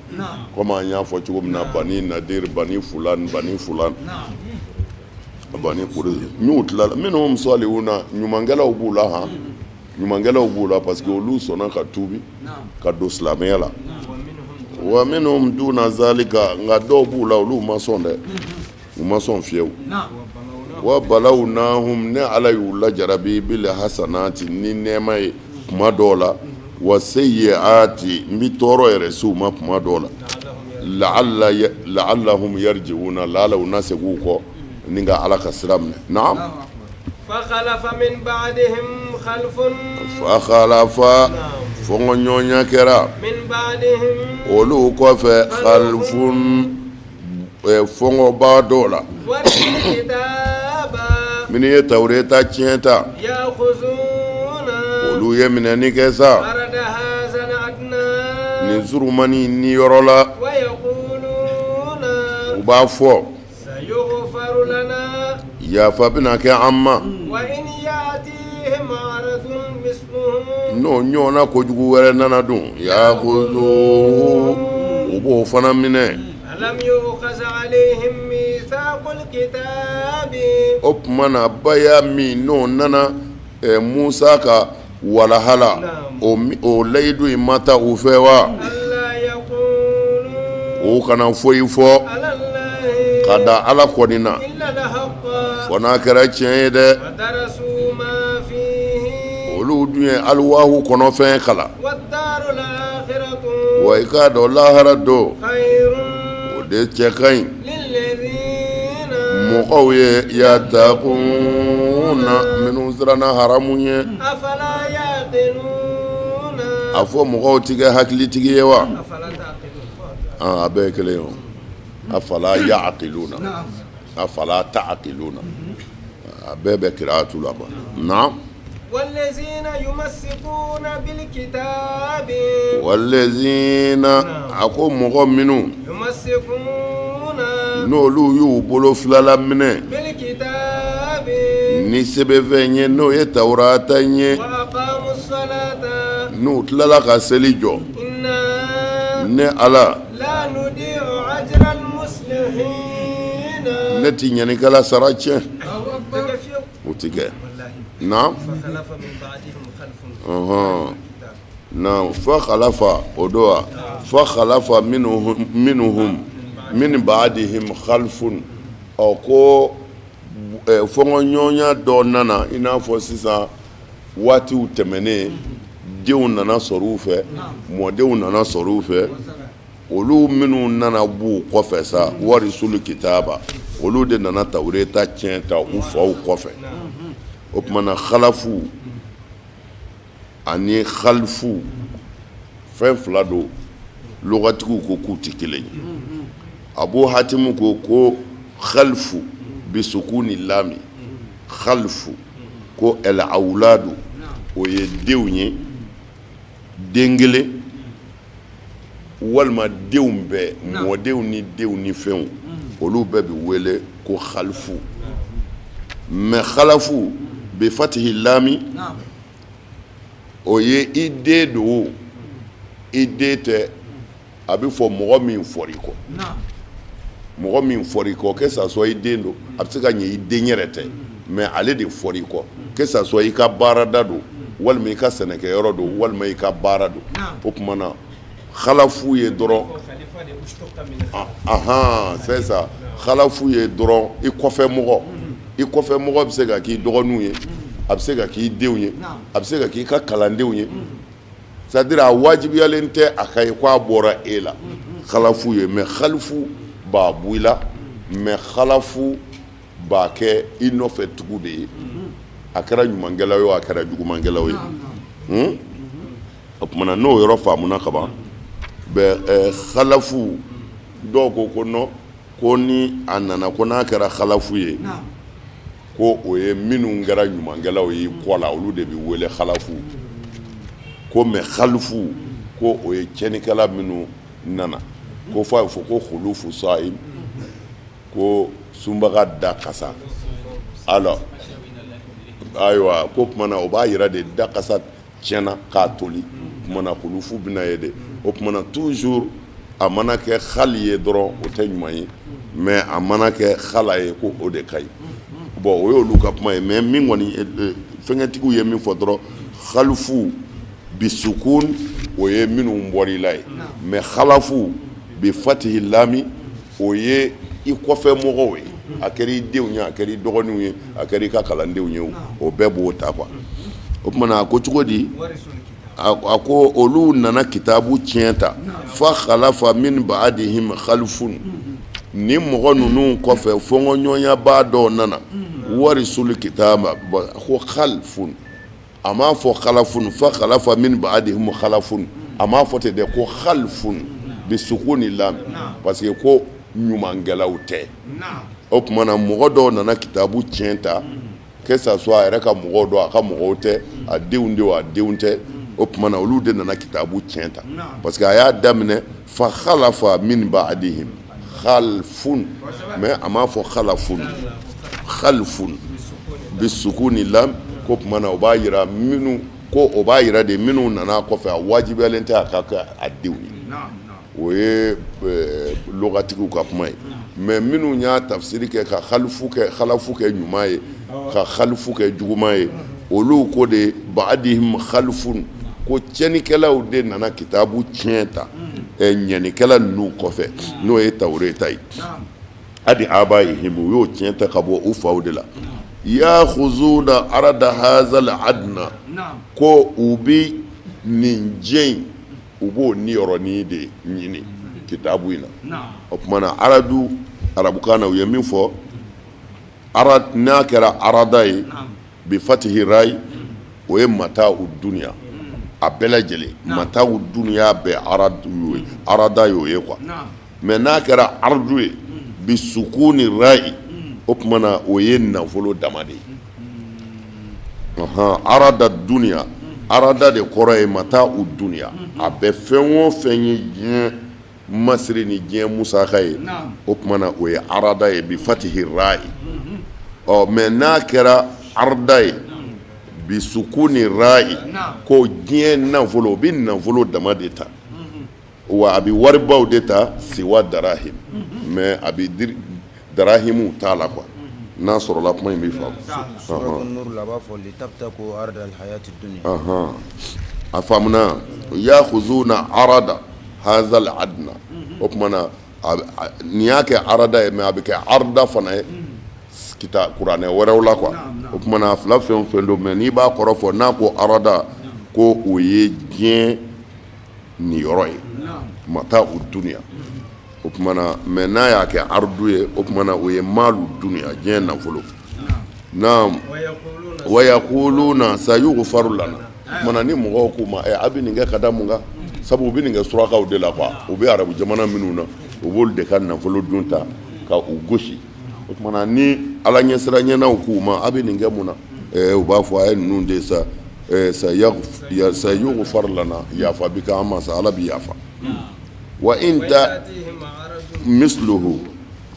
komi an y'a fɔ cogo min na bani nadir bani fulan bani kurezi n'u tilala minhum salihuna ɲumankɛlaw b'u la parce que olu sɔnna ka tuubi ka don silamɛya la wa minhum duna zalika nka dɔw b'u la olu ma sɔn dɛ u ma sɔn fiyewu wa balawnahum ne ala y'u lajarabi bil hasanati ni nɛɛma ye kuma dɔw la wa sayyiati n bi tɔɔrɔ yɛrɛ se u ma kuma dɔw la la'allahum yarji'una la'alla u na segin u kɔ ni ka ala ka sira minɛ naam fakhalafa min ba'dihim khalfun fɔnkɔɲɔgɔnya kɛra min ba'dihim olu kɔfɛ khalfun fɔnkɔba dɔw la minnu ye tawureta tiɲɛ ta olu ye minɛni kɛ sa nin surumani ni yɔrɔ la u b'a fɔ yafa bɛna kɛ an ma n'o ɲɔgɔnna kojugu wɛrɛ nana dun yakuzu u b'o fana minɛ o tuma na baya min n'o nana Musa ka walahala o layidu in ma ta u fɛ wa o kana foyi fɔ ka da ala kɔni na fɔ n'a kɛra tiɲɛ ye dɛ olu dun ye aliwahu kɔnɔfɛn kala wa i k'a dɔn lahara don o de cɛ ka ɲi mɔgɔw ye yatakuna minnu siranna haramu ye a fɔ mɔgɔw ti kɛ hakilitigi ye wa a bɛɛ ye kelen ye o afala ya'qiluna afala ta'qiluna a bɛɛ bɛ kiraatu la quoi naam والذين يمسكون بالكتاب والذين ako mɔgɔ minnu يمسكون n'olu y'u bolo filala minɛ بالكتاب ni sɛbɛnfɛn ye n'o ye tawurata ye وأقاموا الصلاة n'u tilala ka seli jɔ إنا ne ala لا نضيع أجر المصلحين ne ti ɲanikɛla sara tiɲɛ o ti kɛ naam فخلف من بعدهم خلف naam fa khalafa o do wa fa khalafa minhum min ba'dihim khalfun o ko fɔnkɔɲɔgɔnya dɔ nana i n'a fɔ sisan waatiw tɛmɛnen denw nana sɔrɔ u fɛ mɔdenw nana sɔrɔ u fɛ olu minnu nana b'u kɔfɛ sa warisulu kitaba olu de nana tawureta tiɲɛ ta u faw kɔfɛ o tuma na khalafu ani khalfu fɛn fila don lugatigiw ko k'u tɛ kelen ye Abu Hatimu ko khalfu bisukuni lami khalfu ko el awladu o ye denw ye den kelen walima denw bɛɛ mɔdenw ni denw ni fɛnw olu bɛɛ bi wele ko khalfu mais khalafu bi fatihi lami o ye i den do i den tɛ a bɛ fɔ mɔgɔ min fɔri kɔ mɔgɔ min fɔri kɔ que ça soit i den don a bɛ se ka ɲɛ i den yɛrɛ tɛ mais ale de fɔri kɔ que ça soit i ka baarada don walima i ka sɛnɛkɛyɔrɔ don walima i ka baara don o tuma na khalafu ye dɔrɔn c'est ça khalafu ye dɔrɔn i kɔfɛ mɔgɔ bɛ se ka k'i dɔgɔninw ye a bɛ se ka k'i denw ye a bɛ se ka k'i ka kalandenw ye c'est à dire a wajibiyalen tɛ a ka ye k'a bɔra e la khalafu ye mais khalifu b'a bɔ i la mais khalafu b'a kɛ i nɔfɛ tugu de ye a kɛra ɲumankɛla ye o a kɛra jugumankɛla ye o tumana n'o yɔrɔ faamuna ka ban khalafu dɔw ko non ko ni a nana ko n'a kɛra khalafu ye ko o ye minnu kɛra ɲumankɛlaw ye kɔ la olu de bɛ wele khalafu ko mais khalifu ko o ye tiɲɛnikɛla minnu nana ko fɔ a bɛ fɔ ko khulufu sa'im ko sunbaga da kasa alors ayiwa ko tumana o b'a yira de da kasa tiɲɛna k'a toli tumana khulufu bɛna ye de o tumana toujours a mana kɛ khali ye dɔrɔn o tɛ ɲuman ye mais a mana kɛ khala ye ko o de ka ɲi bon o y'olu ka kuma ye mais min kɔni fɛnkɛtigiw ye min fɔ dɔrɔn khalifu bisukun o ye minnu bɔr'i la ye mais khalafu bi fatihi lami o ye i kɔfɛ mɔgɔw ye a kɛra i denw ye a kɛra i dɔgɔninw ye a kɛra i ka kalandenw ye o bɛɛ b'o ta quoi o tumana a ko cogo di a ko olu nana kitabu tiɲɛ ta fa khalafa min ba'dihim khalfun ni mɔgɔ ninnu kɔfɛ fɔnkɔɲɔgɔnya dɔw nana warisul kitaba ko khalfun a m'a fɔ khalafun fa khalafa min ba'dihim khalafun a m'a fɔ ten dɛ ko khalfun bi sukuni lam parce que ko ɲumankɛlaw tɛ o tumana mɔgɔ dɔw nana kitabu tiɲɛ ta que ça soit a yɛrɛ ka mɔgɔw don a ka mɔgɔw tɛ a denw de a denw tɛ o tumana olu de nana kitabu tiɲɛ ta parce que a y'a daminɛ fa khalafa min ba'dihim khalfun mais a m'a fɔ khalfun bi sukuni lam ko tumana o b'a yira minnu ko o b'a yira de minnu nana kɔfɛ a wajibiyalen tɛ a ka kɛ a denw ye o ye lɔgatigiw ka kuma ye mais minnu y'a tafsiri kɛ ka khalafu kɛ ɲuman ye ka khalifu kɛ juguman ye olu ko de ba'dihim khalfun ko tiɲɛnikɛlaw de nana kitabu tiɲɛ ta ɲɛnikɛla ninnu kɔfɛ n'o ye tawureta ye adi abayihim u y'o tiɲɛ ta ka bɔ u faw de la yakhuzuna arada hazal adna ko u bi nin diɲɛ in u b'o niyɔrɔnin de ɲini kitabu in na o tumana arabukan na u ye min fɔ n'a kɛra arada ye bi fatihi rai o ye mata u duniya a bɛɛ lajɛlen mata u duniya bɛɛ arada y'o ye quoi mais n'a kɛra ardu ye bi sukuni rai o tumana o ye nafolo dama de ye arada duniya arada de kɔrɔ ye mata u duniya a bɛ fɛn o fɛn ye diɲɛ masiri ni diɲɛ musaka ye o tumana o ye arada ye bi fatihi rai mais n'a kɛra arda ye bi sukuni rai ko diɲɛ nafolo o bɛ nafolo dama de ta wa a bɛ waribaw de ta siwa darahim mais a bɛ darahimu t'a la quoi n'a sɔrɔla kuma in bɛ faamu a faamuna yakhuzuna arada hazal adna o tumana nin y'a kɛ arada ye mais a bɛ kɛ arda fana ye kita kuranɛ wɛrɛw la quoi o tumana fila fɛn o fɛn don mais n'i b'a kɔrɔ fɔ n'a ko arada ko o ye diɲɛ niyɔrɔ ye mata u duniya o tumana mais n'a y'a kɛ ardu ye o tumana o ye maalu duniya diɲɛ nafolo naam wa yaquluna sayughfaru lana o tumana ni mɔgɔw k'u ma a bɛ nin kɛ ka da mun kan sabu u bɛ nin kɛ surakaw de la quoi u bɛ arabu jamana minnu na u b'olu de ka nafolo dun ta ka u gosi o tumana ni ala ɲɛsiranyɛnaw k'u ma a bɛ nin kɛ mun na u b'a fɔ a ye ninnu de sa sayughfaru lana yafa bi k'an ma sa ala bɛ yafa wa in ta misluhu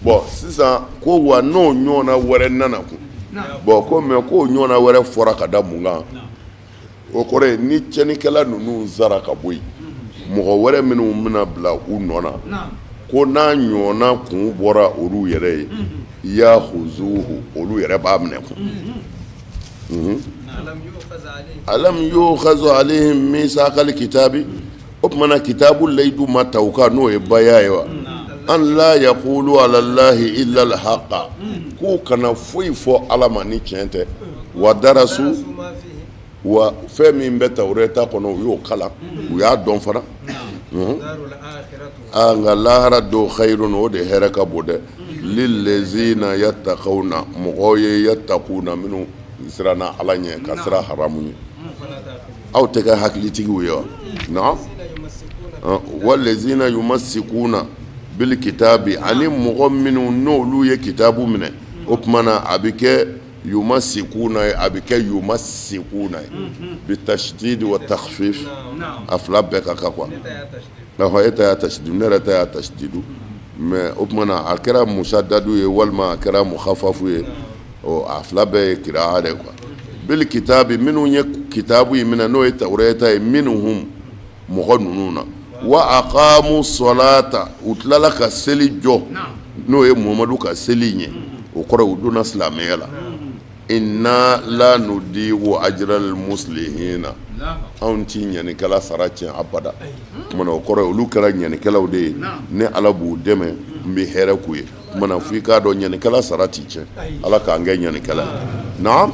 bon sisan ko wa n'o ɲɔgɔnna wɛrɛ nana kun bon ko mais k'o ɲɔgɔnna wɛrɛ fɔra ka da mun kan o kɔrɔ ye ni tiɲɛnikɛla ninnu sara ka bɔ yen mɔgɔ wɛrɛ minnu bɛna bila u nɔ na ko n'a ɲɔgɔnna kun bɔra olu yɛrɛ ye yahuzuhu olu yɛrɛ b'a minɛ kun alam yu'khaz alayhim misaqal kitabi o tumana kitabu layidu ma ta u kan n'o ye baya ye wa an la yaqulu ala allahi illa alhaqa k'u kana foyi fɔ ala ma ni tiɲɛ tɛ wa darasu wa fɛn min bɛ tawureta kɔnɔ u y'o kalan u y'a dɔn fana nka lahara do khayrun o de hɛrɛ ka bon dɛ lillezina yattaqawna mɔgɔw ye yattaquna minnu siranna ala ɲɛ ka sira haramu ye aw tɛ kɛ hakilitigiw ye wa naam wallezina yumassikuna bil kitabi ani mɔgɔ minnu n'olu ye kitabu minɛ o tumana a bɛ kɛ yumassikuna ye a bɛ kɛ yumassikuna ye bitashdid wa takhfif a fila bɛɛ ka kan quoi e ta y'a tashdid ne yɛrɛ ta y'a tashdid mais o tumana a kɛra musaddadu ye walima a kɛra mukhaffafu ye a fila bɛɛ ye kira'a de quoi bil kitabi minnu ye kitabu in minɛ n'o ye tawureta ye minhum mɔgɔ ninnu na wa aqamu salata u tilala ka seli jɔ n'o ye muhamadu ka seli ɲɛ o kɔrɔ u donna silamɛya la inna la nudiu ajral muslihina anw ti ɲanikɛla sara tiɲɛ abada kumana o kɔrɔ olu kɛra ɲanikɛlaw de ye ne ala b'u dɛmɛ n bɛ hɛrɛ k'u ye kumana f'i k'a dɔn ɲanikɛla sara ti tiɲɛ ala k'an kɛ ɲanikɛla ye naam